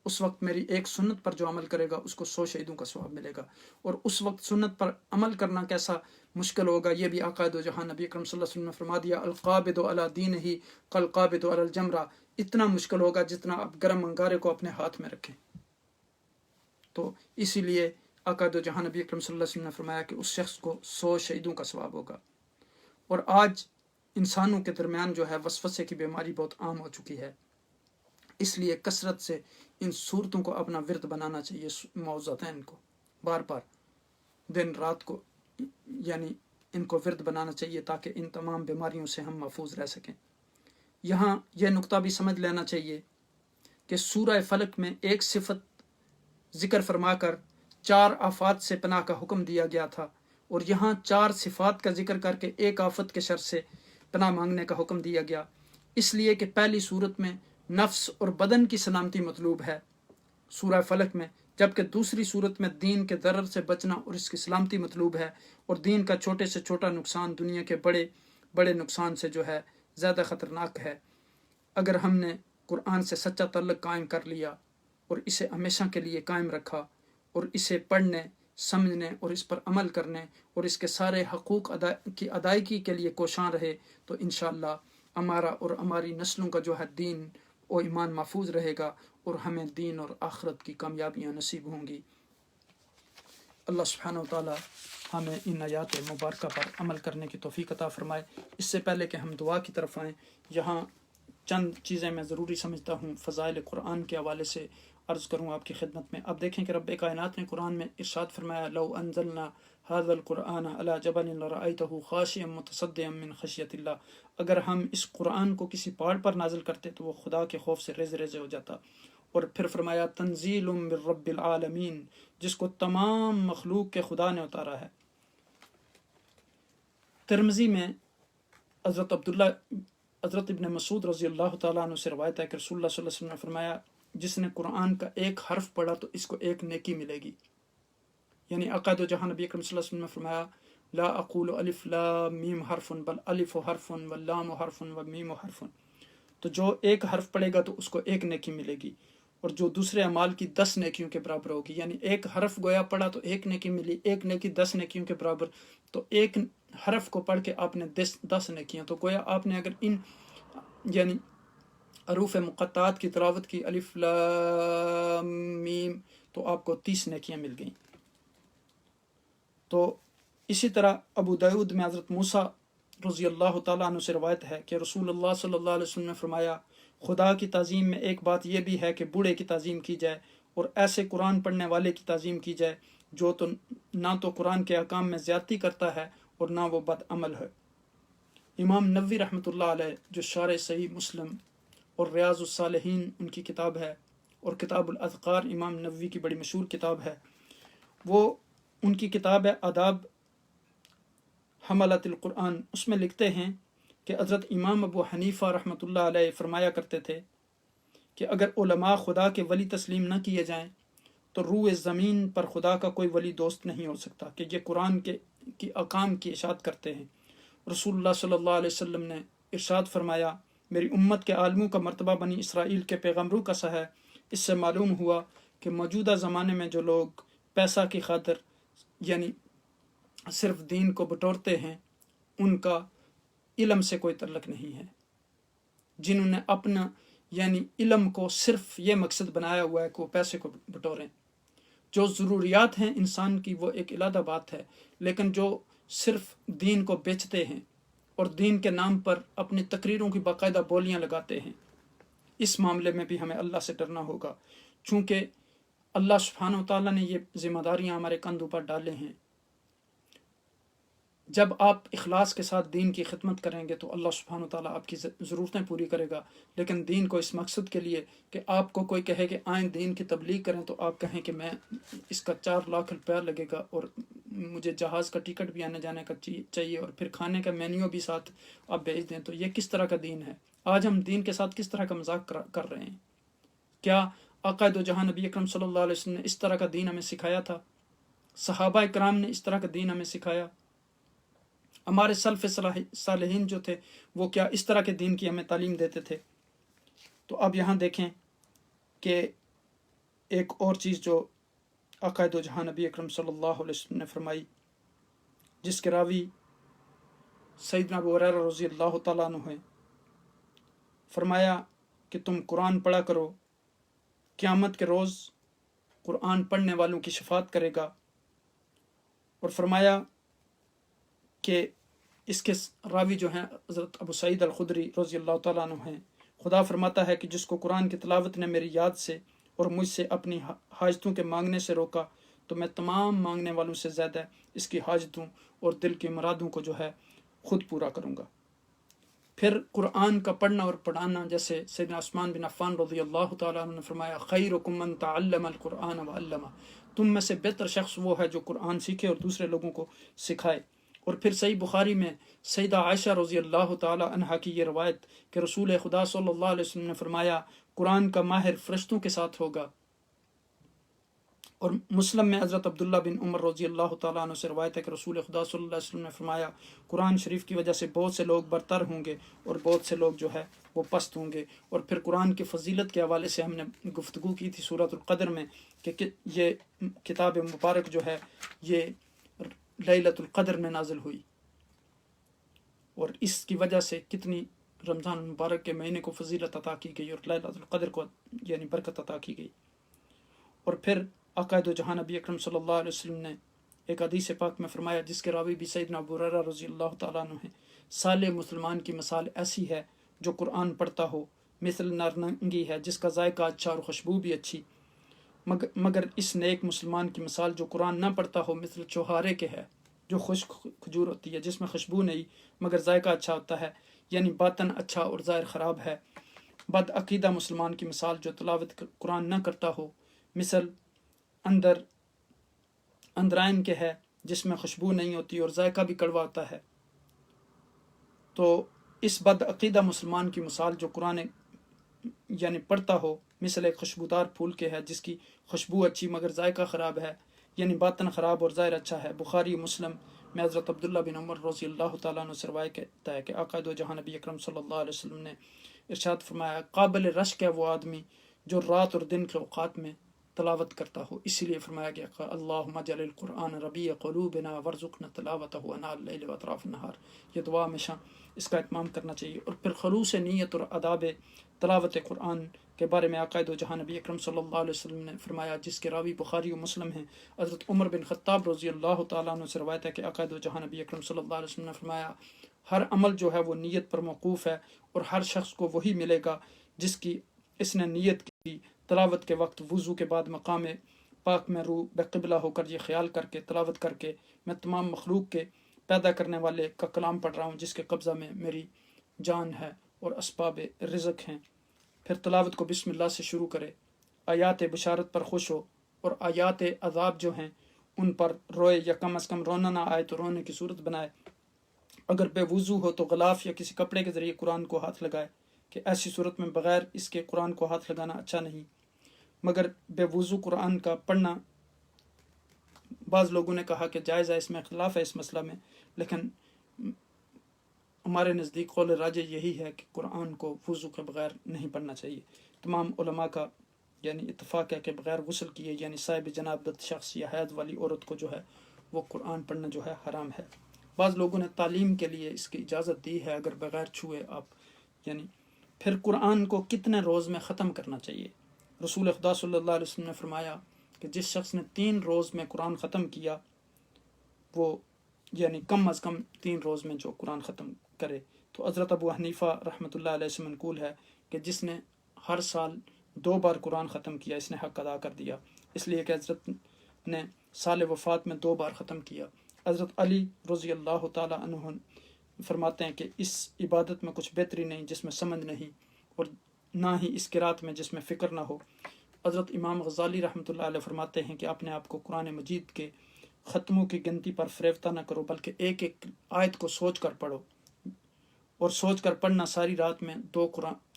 اس وقت میری ایک سنت پر جو عمل کرے گا اس کو 100 شہیدوں کا ثواب ملے گا۔ اور اس وقت سنت پر عمل کرنا کیسا مشکل ہوگا، یہ بھی آقا دو جہاں نبی اکرم صلی اللہ علیہ وسلم نے فرما دیا، القابض علی دینہ کالقابض علی الجمرہ، اتنا مشکل ہوگا جتنا آپ گرم انگارے کو اپنے ہاتھ میں رکھیں۔ تو اسی لیے آقا دو جہاں نبی اکرم صلی اللہ علیہ وسلم نے فرمایا کہ اس شخص کو 100 شہیدوں کا ثواب ہوگا۔ اور آج انسانوں کے درمیان جو ہے وسوسے کی بیماری بہت عام ہو چکی ہے، اس لیے کثرت سے ان صورتوں کو اپنا ورد بنانا چاہیے، معوذتین کو بار بار دن رات کو یعنی ان کو ورد بنانا چاہیے تاکہ ان تمام بیماریوں سے ہم محفوظ رہ سکیں۔ یہاں یہ نقطہ بھی سمجھ لینا چاہیے کہ سورہ فلق میں ایک صفت ذکر فرما کر 4 آفات سے پناہ کا حکم دیا گیا تھا، اور یہاں 4 صفات کا ذکر کر کے ایک آفت کے شر سے پناہ مانگنے کا حکم دیا گیا، اس لیے کہ پہلی صورت میں نفس اور بدن کی سلامتی مطلوب ہے سورہ فلق میں، جبکہ دوسری صورت میں دین کے ضرر سے بچنا اور اس کی سلامتی مطلوب ہے، اور دین کا چھوٹے سے چھوٹا نقصان دنیا کے بڑے بڑے نقصان سے جو ہے زیادہ خطرناک ہے۔ اگر ہم نے قرآن سے سچا تعلق قائم کر لیا اور اسے ہمیشہ کے لیے قائم رکھا اور اسے پڑھنے، سمجھنے اور اس پر عمل کرنے اور اس کے سارے حقوق کی ادائیگی کے لیے کوشاں رہے، تو انشاءاللہ ہمارا اور ہماری نسلوں کا جو ہے دین و ایمان محفوظ رہے گا، اور ہمیں دین اور آخرت کی کامیابیاں نصیب ہوں گی۔ اللہ سبحانہ وتعالی ہمیں ان آیات مبارکہ پر عمل کرنے کی توفیق عطا فرمائے۔ اس سے پہلے کہ ہم دعا کی طرف آئیں، یہاں چند چیزیں میں ضروری سمجھتا ہوں فضائل قرآن کے حوالے سے عرض کروں آپ کی خدمت میں۔ اب دیکھیں کہ رب کائنات نے قرآن میں ارشاد فرمایا، لو انزلنا هذا القرآن على جبل لرأيته خاشعا متصدعا من خشیۃ اللہ، اگر ہم اس قرآن کو کسی پہاڑ پر نازل کرتے تو وہ خدا کے خوف سے ریزے ریزے ہو جاتا۔ اور پھر فرمایا تنزیل من رب العالمین، جس کو تمام مخلوق کے خدا نے اتارا ہے۔ ترمذی میں حضرت ابن مسعود رضی اللہ تعالیٰ عنہ سے روایت ہے کہ رسول اللہ صلی اللہ علیہ وسلم نے فرمایا، جس نے قرآن کا ایک حرف پڑھا تو اس کو ایک نیکی ملے گی۔ یعنی آقا دو جہاں نبی اکرم صلی اللہ علیہ وسلم نے فرمایا، لا اقول الف لام میم حرف بل الف حرف واللام حرف والمیم حرف، تو جو ایک حرف پڑھے گا تو اس کو ایک نیکی ملے گی، اور جو دوسرے اعمال کی 10 نیکیوں کے برابر ہوگی۔ یعنی ایک حرف گویا پڑھا تو ایک نیکی ملی، ایک نیکی 10 نیکیوں کے برابر، تو ایک حرف کو پڑھ کے آپ نے 10 نیکیاں، تو گویا آپ نے اگر ان یعنی حروف مقطعات کی تلاوت کی، الف لام میم، تو آپ کو 30 نیکیاں مل گئیں۔ تو اسی طرح ابو داؤد میں حضرت موسیٰ رضی اللہ تعالیٰ عنہ سے روایت ہے کہ رسول اللہ صلی اللہ علیہ وسلم نے فرمایا، خدا کی تعظیم میں ایک بات یہ بھی ہے کہ بوڑھے کی تعظیم کی جائے، اور ایسے قرآن پڑھنے والے کی تعظیم کی جائے جو تو نہ تو قرآن کے احکام میں زیادتی کرتا ہے اور نہ وہ بد عمل ہے۔ امام نووی رحمۃ اللہ علیہ جو شارح صحیح مسلم اور ریاض الصالحین ان کی کتاب ہے، اور کتاب الاذکار امام نووی کی بڑی مشہور کتاب ہے، وہ ان کی کتاب ہے آداب حملۃ القرآن، اس میں لکھتے ہیں کہ حضرت امام ابو حنیفہ رحمۃ اللہ علیہ فرمایا کرتے تھے کہ اگر علماء خدا کے ولی تسلیم نہ کیے جائیں تو روئے زمین پر خدا کا کوئی ولی دوست نہیں ہو سکتا، کہ یہ قرآن کی احکام کی اشاعت کرتے ہیں۔ رسول اللہ صلی اللہ علیہ وسلم نے ارشاد فرمایا، میری امت کے عالموں کا مرتبہ بنی اسرائیل کے پیغمبروں کا سا ہے۔ اس سے معلوم ہوا کہ موجودہ زمانے میں جو لوگ پیسہ کی خاطر یعنی صرف دین کو بٹورتے ہیں، ان کا علم سے کوئی تعلق نہیں ہے۔ جنہوں نے اپنا یعنی علم کو صرف یہ مقصد بنایا ہوا ہے کہ وہ پیسے کو بٹوریں، جو ضروریات ہیں انسان کی وہ ایک علیحدہ بات ہے، لیکن جو صرف دین کو بیچتے ہیں اور دین کے نام پر اپنی تقریروں کی باقاعدہ بولیاں لگاتے ہیں، اس معاملے میں بھی ہمیں اللہ سے ڈرنا ہوگا، چونکہ اللہ سبحانہ وتعالیٰ نے یہ ذمہ داریاں ہمارے کندھوں پر ڈالے ہیں۔ جب آپ اخلاص کے ساتھ دین کی خدمت کریں گے تو اللہ سبحانہ وتعالیٰ آپ کی ضرورتیں پوری کرے گا، لیکن دین کو اس مقصد کے لیے کہ آپ کو کوئی کہے کہ آئیں دین کی تبلیغ کریں تو آپ کہیں کہ میں اس کا 4 لاکھ روپیہ لگے گا اور مجھے جہاز کا ٹکٹ بھی آنے جانے کا چاہیے اور پھر کھانے کا مینیو بھی ساتھ آپ بھیج دیں، تو یہ کس طرح کا دین ہے؟ آج ہم دین کے ساتھ کس طرح کا مذاق کر رہے ہیں؟ کیا آقا دو جہاں نبی اکرم صلی اللہ علیہ وسلم نے اس طرح کا دین ہمیں سکھایا تھا؟ صحابہ کرام نے اس طرح کا دین ہمیں سکھایا؟ ہمارے سلف صالحین جو تھے وہ کیا اس طرح کے دین کی ہمیں تعلیم دیتے تھے؟ تو اب یہاں دیکھیں کہ ایک اور چیز جو عقائد و جہاں نبی اکرم صلی اللہ علیہ وسلم نے فرمائی، جس کے راوی سیدنا ابو ہریرہ رضی اللہ تعالیٰ عنہ ہیں، فرمایا کہ تم قرآن پڑھا کرو، قیامت کے روز قرآن پڑھنے والوں کی شفاعت کرے گا۔ اور فرمایا کہ اس کے راوی جو ہیں حضرت ابو سعید الخدری رضی اللہ تعالیٰ عنہ ہیں، خدا فرماتا ہے کہ جس کو قرآن کی تلاوت نے میری یاد سے اور مجھ سے اپنی حاجتوں کے مانگنے سے روکا تو میں تمام مانگنے والوں سے زیادہ اس کی حاجتوں اور دل کی مرادوں کو جو ہے خود پورا کروں گا۔ پھر قرآن کا پڑھنا اور پڑھانا، جیسے سیدنا عثمان بن عفان رضی اللہ تعالیٰ عنہ نے فرمایا خیرکم من تعلم القرآن وعلمہ، تم میں سے بہتر شخص وہ ہے جو قرآن سیکھے اور دوسرے لوگوں کو سکھائے۔ اور پھر صحیح بخاری میں سیدہ عائشہ رضی اللہ تعالیٰ عنہا کی یہ روایت کہ رسول خدا صلی اللہ علیہ وسلم نے فرمایا قرآن کا ماہر فرشتوں کے ساتھ ہوگا۔ اور مسلم میں حضرت عبداللہ بن عمر رضی اللہ تعالیٰ عنہ سے روایت ہے کہ رسول خدا صلی اللہ علیہ وسلم نے فرمایا قرآن شریف کی وجہ سے بہت سے لوگ برتر ہوں گے اور بہت سے لوگ جو ہے وہ پست ہوں گے۔ اور پھر قرآن کی فضیلت کے حوالے سے ہم نے گفتگو کی تھی سورۃ القدر میں کہ یہ کتاب مبارک جو ہے یہ لیلۃ القدر میں نازل ہوئی، اور اس کی وجہ سے کتنی رمضان مبارک کے مہینے کو فضیلت عطا کی گئی اور لیلۃ القدر کو یعنی برکت عطا کی گئی۔ اور پھر عقائد و جہاں نبی اکرم صلی اللہ علیہ وسلم نے ایک حدیث پاک میں فرمایا، جس کے راوی بھی سیدنا ابو ہریرہ رضی اللہ تعالیٰ عنہ ہیں، صالح مسلمان کی مثال ایسی ہے جو قرآن پڑھتا ہو، مثل نارنگی ہے جس کا ذائقہ اچھا اور خوشبو بھی اچھی، مگر اس نیک مسلمان کی مثال جو قرآن نہ پڑھتا ہو مثل چوہارے کے ہے جو خشک کھجور ہوتی ہے جس میں خوشبو نہیں مگر ذائقہ اچھا ہوتا ہے، یعنی باطن اچھا اور ظاہر خراب ہے۔ بد عقیدہ مسلمان کی مثال جو تلاوت قرآن نہ کرتا ہو مثل اندرائن کے ہے جس میں خوشبو نہیں ہوتی اور ذائقہ بھی کڑوا ہوتا ہے۔ تو اس بد عقیدہ مسلمان کی مثال جو قرآن یعنی پڑھتا ہو مثل ایک خوشبودار پھول کے ہے جس کی خوشبو اچھی مگر ذائقہ خراب ہے، یعنی باطن خراب اور ظاہر اچھا ہے۔ بخاری مسلم میں حضرت عبداللہ بن عمر رضی اللہ تعالیٰ عنہ سے روایت کہتا ہے کہ آقا دو جہاں نبی اکرم صلی اللہ علیہ وسلم نے ارشاد فرمایا قابل رشک ہے وہ آدمی جو رات اور دن کے اوقات میں تلاوت کرتا ہو، اسی لیے فرمایا گیا کہ اللہم اجعل القرآن ربیع قلوبنا وارزقنا تلاوتہ آناء اللیل واطراف النہار، یہ دعا ہمیشہ اس کا اہتمام کرنا چاہیے۔ اور پھر خلوص نیت اور آداب تلاوت قرآن کے بارے میں آقا دو جہاں نبی اکرم صلی اللہ علیہ وسلم نے فرمایا، جس کے راوی بخاری و مسلم ہیں، حضرت عمر بن خطاب رضی اللہ تعالیٰ عنہ سے روایت ہے کہ آقا دو جہاں نبی اکرم صلی اللہ علیہ وسلم نے فرمایا ہر عمل جو ہے وہ نیت پر موقوف ہے، اور ہر شخص کو وہی ملے گا جس کی اس نے نیت کی۔ تلاوت کے وقت وضو کے بعد مقام پاک میں رو بقبلہ ہو کر یہ خیال کر کے تلاوت کر کے میں تمام مخلوق کے پیدا کرنے والے کا کلام پڑھ رہا ہوں جس کے قبضہ میں میری جان ہے اور اسباب رزق ہیں۔ پھر تلاوت کو بسم اللہ سے شروع کرے، آیات بشارت پر خوش ہو، اور آیات عذاب جو ہیں ان پر روئے، یا کم از کم رونا نہ آئے تو رونے کی صورت بنائے۔ اگر بے وضو ہو تو غلاف یا کسی کپڑے کے ذریعے قرآن کو ہاتھ لگائے کہ ایسی صورت میں بغیر اس کے قرآن کو ہاتھ لگانا اچھا نہیں۔ مگر بے وضو قرآن کا پڑھنا بعض لوگوں نے کہا کہ جائز ہے، اس میں اختلاف ہے اس مسئلہ میں، لیکن ہمارے نزدیک قول راجح یہی ہے کہ قرآن کو وضو کے بغیر نہیں پڑھنا چاہیے۔ تمام علماء کا یعنی اتفاق ہے کہ بغیر غسل کیے یعنی صاحب جنابت شخص یا حیض والی عورت کو جو ہے وہ قرآن پڑھنا جو ہے حرام ہے۔ بعض لوگوں نے تعلیم کے لیے اس کی اجازت دی ہے اگر بغیر چھوئے آپ یعنی۔ پھر قرآن کو کتنے روز میں ختم کرنا چاہیے؟ رسول خدا صلی اللہ علیہ وسلم نے فرمایا کہ جس شخص نے 3 روز میں قرآن ختم کیا وہ یعنی کم از کم 3 روز میں جو قرآن ختم کرے۔ تو حضرت ابو حنیفہ رحمۃ اللہ علیہ سے منقول ہے کہ جس نے ہر سال 2 بار قرآن ختم کیا اس نے حق ادا کر دیا، اس لیے کہ حضرت نے سال وفات میں 2 بار ختم کیا۔ حضرت علی رضی اللہ تعالیٰ عنہ فرماتے ہیں کہ اس عبادت میں کچھ بہتری نہیں جس میں سمجھ نہیں، اور نہ ہی اس قرات میں جس میں فکر نہ ہو۔ حضرت امام غزالی رحمۃ اللہ علیہ فرماتے ہیں کہ اپنے آپ کو قرآن مجید کے ختموں کی گنتی پر فریفتہ نہ کرو، بلکہ ایک ایک آیت کو سوچ کر پڑھو، اور سوچ کر پڑھنا ساری رات میں 2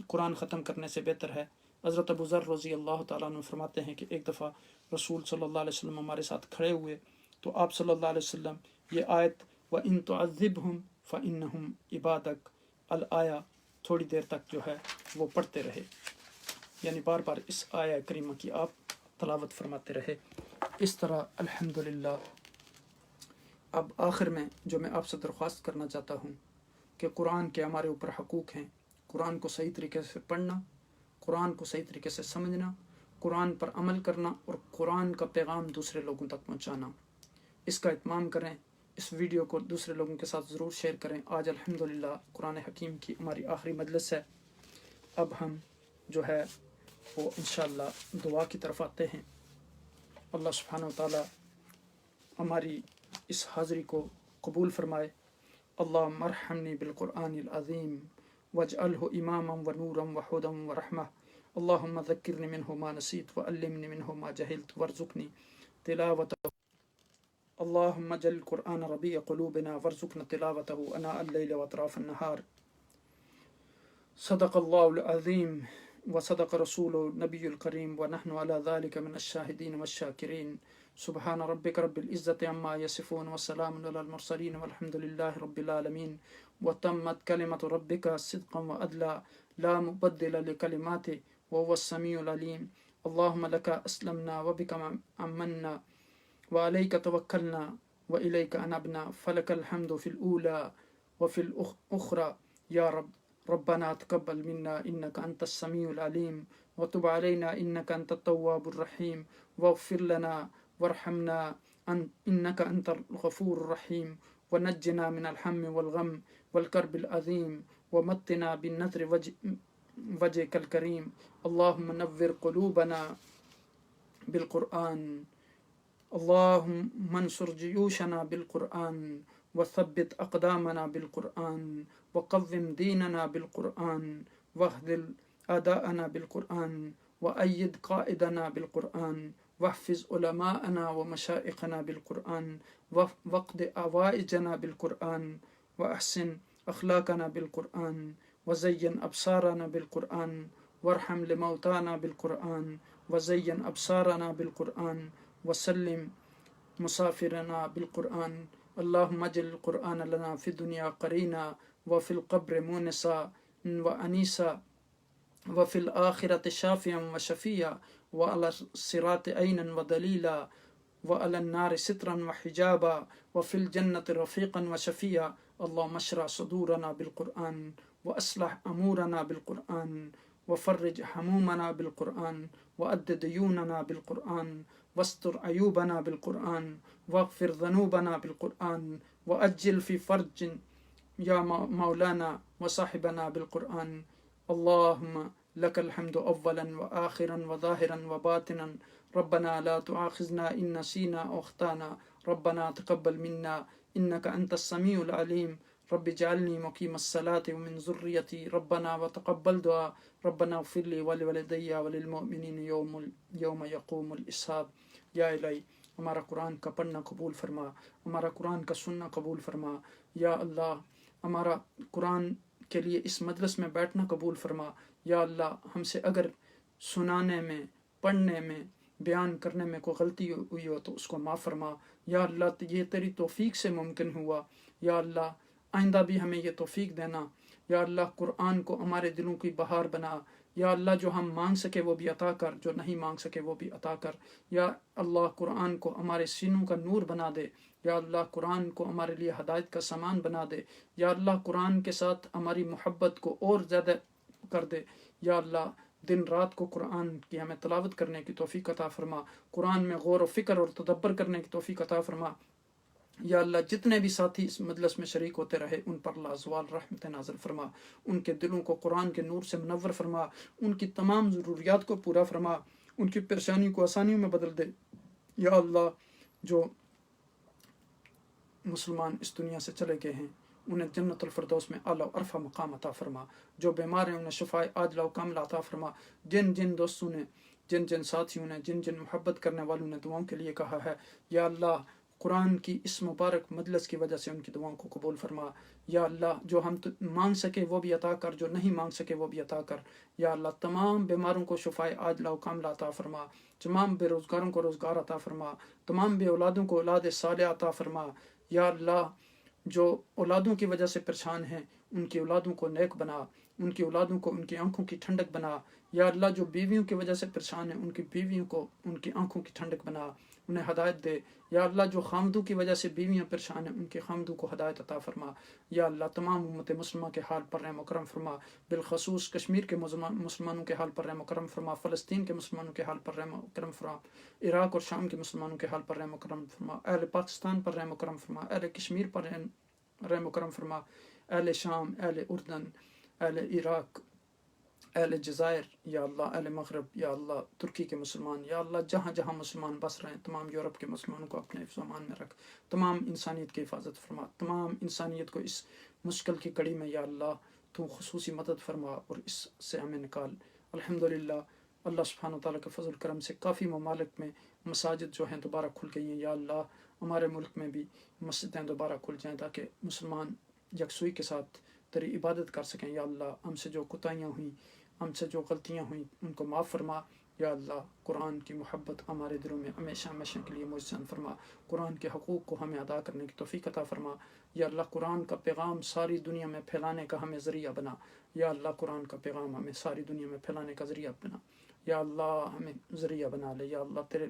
قرآن ختم کرنے سے بہتر ہے۔ حضرت ابو ذر رضی اللہ تعالیٰ عنہ فرماتے ہیں کہ ایک دفعہ رسول صلی اللہ علیہ وسلم ہمارے ساتھ کھڑے ہوئے تو آپ صلی اللہ علیہ وسلم یہ آیت وَإِن تُعَذِّبْهُمْ فَإِنَّهُمْ عِبَادَكَ الآیہ تھوڑی دیر تک جو ہے وہ پڑھتے رہے، یعنی بار بار اس آیہ کریمہ کی آپ تلاوت فرماتے رہے۔ اس طرح الحمدللہ اب آخر میں جو میں آپ سے درخواست کرنا چاہتا ہوں کہ قرآن کے ہمارے اوپر حقوق ہیں، قرآن کو صحیح طریقے سے پڑھنا، قرآن کو صحیح طریقے سے سمجھنا، قرآن پر عمل کرنا اور قرآن کا پیغام دوسرے لوگوں تک پہنچانا۔ اس کا اہتمام کریں، اس ویڈیو کو دوسرے لوگوں کے ساتھ ضرور شیئر کریں۔ آج الحمدللہ قرآن حکیم کی ہماری آخری مجلس ہے۔ اب ہم جو ہے وہ انشاءاللہ دعا کی طرف آتے ہیں۔ اللہ سبحانہ و تعالی ہماری اس حاضری کو قبول فرمائے۔ اللہم ارحمنی بالقرآن العظیم واجعلہ اماما ونورا وہدی ورحمہ۔ اللہم ذکرنی منہ ما نسیت وعلمنی منہ ما جہلت وارزقنی تلاوتہ۔ اللہم اجعل القرآن ربیع قلوبنا وارزقنا تلاوتہ آناء اللیل واطراف النہار۔ صدق اللہ العظیم وصدق رسول نبی الکریم ونحن علی ذلک من الشاہدین والشاکرین۔ سبحان ربک رب العزت عما یصفون وسلام علی المرسلین والحمد للہ رب العالمین۔ وتمت کلمۃ ربک صدقا وعدلا لا مبدل لکلماتہ وهو السمیع العلیم۔ اللہم لک اسلمنا وبک آمنا وعلیک توکلنا وإلیک انبنا فلک الحمد فی الأولی وفی الأخری یا رب۔ ربنا تقبل منا إنك أنت السميع العليم وتب علينا إنك أنت التواب الرحيم واغفر لنا وارحمنا إنك أنت الغفور الرحيم ونجنا من الهم والغم والكرب العظيم ومتنا بالنذر وجهك الكريم۔ اللهم نور قلوبنا بالقرآن، اللهم انصر جيوشنا بالقرآن وثبت أقدامنا بالقرآن وقوم ديننا بالقرآن واهدل أعداءنا بالقرآن وأيد قائدنا بالقرآن واحفظ علماءنا ومشائخنا بالقرآن واقض حوائجنا بالقرآن وأحسن أخلاقنا بالقرآن وزين أبصارنا بالقرآن وارحم لموتانا بالقرآن وزين أبصارنا بالقرآن وسلم مسافرنا بالقرآن۔ اللهم اجعل القرآن لنا في الدنيا قرينا وفي القبر مونسا وأنيسا وفي الآخرة شافيا وشفيا وعلى الصراط عينا ودليلا وعلى النار سترا وحجابا وفي الجنة رفيقا وشفيا۔ اللهم اشرح صدورنا بالقرآن وأصلح أمورنا بالقرآن وفرج همومنا بالقرآن وأد ديوننا بالقرآن واستر عيوبنا بالقرآن واغفر ذنوبنا بالقرآن وأجل في فرج يا مولانا وصاحبنا بالقرآن۔ اللهم لك الحمد أولا وآخرا وظاهرا وباطنا، ربنا لا تؤاخذنا إن نسينا أو أخطأنا، ربنا تقبل منا إنك أنت السميع العليم، رب اجعلني مقيم الصلاة ومن ذريتي، ربنا وتقبل دعاء، ربنا اغفر لي ولوالدي وللمؤمنين يوم يقوم الحساب۔ یا الہی ہمارا قرآن کا پڑھنا قبول فرما، ہمارا قرآن کا سننا قبول فرما۔ یا اللہ ہمارا قرآن کے لیے اس مجلس میں بیٹھنا قبول فرما۔ یا اللہ ہم سے اگر سنانے میں، پڑھنے میں، بیان کرنے میں کوئی غلطی ہوئی ہو تو اس کو معاف فرما۔ یا اللہ یہ تیری توفیق سے ممکن ہوا، یا اللہ آئندہ بھی ہمیں یہ توفیق دینا۔ یا اللہ قرآن کو ہمارے دلوں کی بہار بنا۔ یا اللہ جو ہم مانگ سکے وہ بھی عطا کر، جو نہیں مانگ سکے وہ بھی عطا کر۔ یا اللہ قرآن کو ہمارے سینوں کا نور بنا دے۔ یا اللہ قرآن کو ہمارے لیے ہدایت کا سامان بنا دے۔ یا اللہ قرآن کے ساتھ ہماری محبت کو اور زیادہ کر دے۔ یا اللہ دن رات کو قرآن کی ہمیں تلاوت کرنے کی توفیق عطا فرما، قرآن میں غور و فکر اور تدبر کرنے کی توفیق عطا فرما۔ یا اللہ جتنے بھی ساتھی اس مجلس میں شریک ہوتے رہے ان پر لازوال رحمت نازل فرما، ان کے دلوں کو قرآن کے نور سے منور فرما، ان کی تمام ضروریات کو پورا فرما، ان کی پریشانیوں کو آسانیوں میں بدل دے۔ یا اللہ جو مسلمان اس دنیا سے چلے گئے ہیں انہیں جنت الفردوس میں اعلیٰ و عرفہ مقام عطا فرما، جو بیمار ہیں انہیں شفائے عاجلہ و کاملہ عطا فرما۔ جن جن دوستوں نے، جن جن ساتھیوں نے، جن جن محبت کرنے والوں نے دعاؤں کے لیے کہا ہے، یا اللہ قرآن کی اس مبارک مجلس کی وجہ سے ان کی دعاؤں کو قبول فرما۔ یا اللہ جو ہم مانگ سکے وہ بھی عطا کر، جو نہیں مانگ سکے وہ بھی عطا کر۔ یا اللہ تمام بیماروں کو شفائے عاجلہ و کاملہ عطا فرما، تمام بے روزگاروں کو روزگار عطا فرما، تمام بے اولادوں کو اولاد صالح عطا فرما۔ یا اللہ جو اولادوں کی وجہ سے پریشان ہیں ان کی اولادوں کو نیک بنا، ان کی اولادوں کو ان کی آنکھوں کی ٹھنڈک بنا، یا اللہ جو بیویوں کی وجہ سے پریشان ہیں ان کی بیویوں کو ان کی آنکھوں کی ٹھنڈک بنا، انہیں ہدایت دے، یا اللہ جو خامدوں کی وجہ سے بیویاں پریشان ہیں ان کے خامدوں کو ہدایت عطا فرما، یا اللہ تمام امت مسلمہ کے حال پر رحم و کرم فرما، بالخصوص کشمیر کے مسلمانوں کے حال پر رحم و کرم فرما، فلسطین کے مسلمانوں کے حال پر رحم و کرم فرما، عراق اور شام کے مسلمانوں کے حال پر رحم و کرم فرما، اہل پاکستان پر رحم و کرم فرما، اہل کشمیر پر رحم و کرم فرما، اہل شام، اہل اردن، اہل عراق، اہل جزائر، یا اللہ اہل مغرب، یا اللہ ترکی کے مسلمان، یا اللہ جہاں جہاں مسلمان بس رہے ہیں تمام یورپ کے مسلمانوں کو اپنے حفظ و امان میں رکھ، تمام انسانیت کی حفاظت فرما، تمام انسانیت کو اس مشکل کی کڑی میں یا اللہ تو خصوصی مدد فرما اور اس سے ہمیں نکال۔ الحمدللہ اللہ سبحانہ وتعالیٰ کے فضل کرم سے کافی ممالک میں مساجد جو ہیں دوبارہ کھل گئی ہیں، یا اللہ ہمارے ملک میں بھی مسجدیں دوبارہ کھل جائیں تاکہ مسلمان یکسوئی کے ساتھ تیری عبادت کر سکیں۔ یا اللہ ہم سے جو کوتاہیاں ہوئیں، ہم سے جو غلطیاں ہوئیں ان کو معاف فرما، یا اللہ قرآن کی محبت ہمارے دلوں میں ہمیشہ ہمیشہ کے لیے مجسم فرما، قرآن کے حقوق کو ہمیں ادا کرنے کی توفیق عطا فرما، یا اللہ قرآن کا پیغام ساری دنیا میں پھیلانے کا ہمیں ذریعہ بنا، یا اللہ قرآن کا پیغام ہمیں ساری دنیا میں پھیلانے کا ذریعہ بنا، یا اللہ ہمیں ذریعہ بنا لے۔ یا اللہ تیرے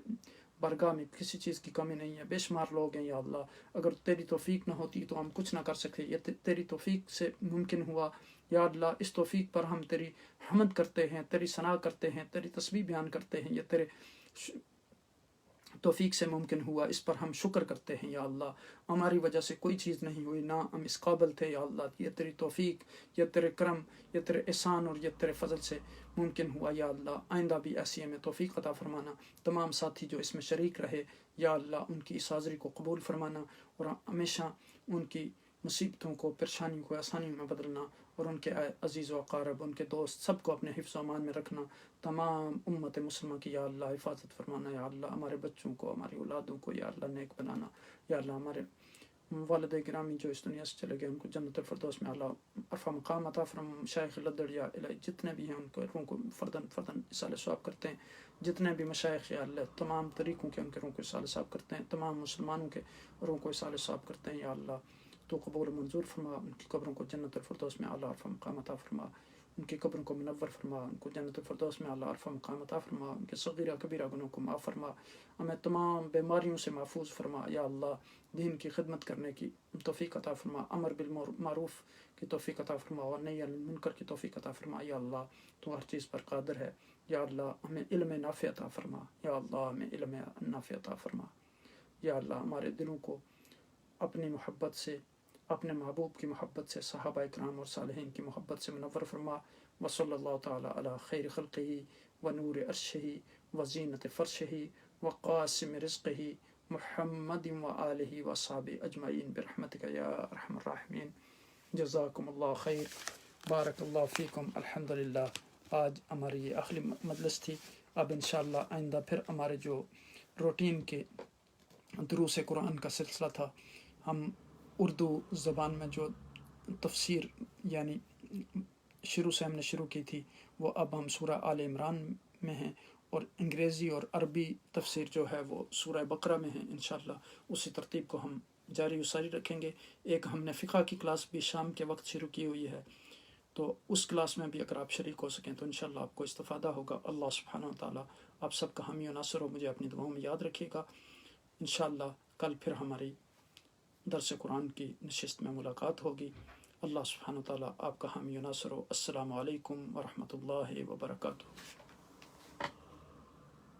برگاہ میں کسی چیز کی کمی نہیں ہے، بے شمار لوگ ہیں یا اللہ، اگر تیری توفیق نہ ہوتی تو ہم کچھ نہ کر سکتے، یہ تیری توفیق سے ممکن ہوا۔ یا اللہ اس توفیق پر ہم تیری حمد کرتے ہیں، تیری ثنا کرتے ہیں، تیری تسبیح بیان کرتے ہیں، یہ تیرے توفیق سے ممکن ہوا، اس پر ہم شکر کرتے ہیں۔ یا اللہ ہماری وجہ سے کوئی چیز نہیں ہوئی، نہ ہم اس قابل تھے، یا اللہ یہ تیری توفیق، یہ تیرے کرم، یہ تیرے احسان اور یہ تیرے فضل سے ممکن ہوا۔ یا اللہ آئندہ بھی ایسی ہمیں توفیق عطا فرمانا، تمام ساتھی جو اس میں شریک رہے یا اللہ ان کی اس حاضری کو قبول فرمانا، اور ہمیشہ ان کی مصیبتوں کو، پریشانیوں کو آسانیوں میں بدلنا، اور ان کے عزیز و اقارب، ان کے دوست سب کو اپنے حفظ و امان میں رکھنا، تمام امت مسلمہ کی یا اللہ حفاظت فرمانا۔ یا اللہ ہمارے بچوں کو، ہماری اولادوں کو یا اللہ نیک بنانا، یا اللہ ہمارے والد گرامی جو اس دنیا سے چلے گئے ان کو جنت الفردوس میں اللہ عرفہ مقام عطا فرما، مشائخ لدڑ یا الہی جتنے بھی ہیں ان کو روح کو فردن فردن اصال ثواب کرتے ہیں، جتنے بھی مشائخ یا اللہ تمام طریقوں کے ان کے روح کو اصال ثواب کرتے ہیں، تمام مسلمانوں کے روح کو اصال ثواب کرتے ہیں۔ یا اللہ تو قبول و منظور فرما، ان کی قبروں کو جنت الفردوس میں اعلیٰ عرفہ مقام عطا فرما، ان کی قبروں کو منور فرما، ان کو جنت الفردوس میں اعلیٰ عرفہ مقام عطا فرما، ان کے صغیرہ کبیرہ گناہوں کو معاف فرما، ہمیں تمام بیماریوں سے محفوظ فرما۔ یا اللہ دین کی خدمت کرنے کی توفیق عطا فرما، امر بالمعروف کی توفیق عطا فرما اور نہی عن المنکر کی توفیق عطا فرما۔ یا اللہ تو ہر چیز پر قادر ہے۔ یا اللہ ہمیں علم نافع عطا فرما، یا اللہ ہمیں علم نافع عطا فرما۔ یا اللہ ہمارے دلوں کو اپنی محبت سے، اپنے محبوب کی محبت سے، صحابہ اکرام اور صالحین کی محبت سے منور فرما۔ وصلی اللہ تعالی علی خیر خلقہ ونور عرشہ وزینت فرشہ وقاسم رزقہ محمد وآلہ وصحبہ اجمعین برحمتک یا ارحم الراحمین۔ جزاکم اللہ خیر، بارک اللہ فیکم۔ الحمدللہ آج ہماری یہ آخری مجلس تھی، اب انشاءاللہ آئندہ پھر ہمارے جو روٹین کے دروس قرآن کا سلسلہ تھا، ہم اردو زبان میں جو تفسیر یعنی شروع سے ہم نے شروع کی تھی وہ اب ہم سورہ آل عمران میں ہیں، اور انگریزی اور عربی تفسیر جو ہے وہ سورہ بقرہ میں ہے۔ انشاءاللہ اسی ترتیب کو ہم جاری و ساری رکھیں گے۔ ایک ہم نے فقہ کی کلاس بھی شام کے وقت شروع کی ہوئی ہے، تو اس کلاس میں بھی اگر آپ شریک ہو سکیں تو انشاءاللہ آپ کو استفادہ ہوگا۔ اللہ سبحانہ وتعالی آپ سب کا حامی و ناصر ہو، مجھے اپنی دعاؤں میں یاد رکھیے گا۔ انشاءاللہ کل پھر ہماری درس قرآن کی نشست میں ملاقات ہوگی۔ اللہ سبحانہ وتعالی آپ کا حامی و ناصر ہو۔ السلام علیکم ورحمۃ اللہ وبرکاتہ۔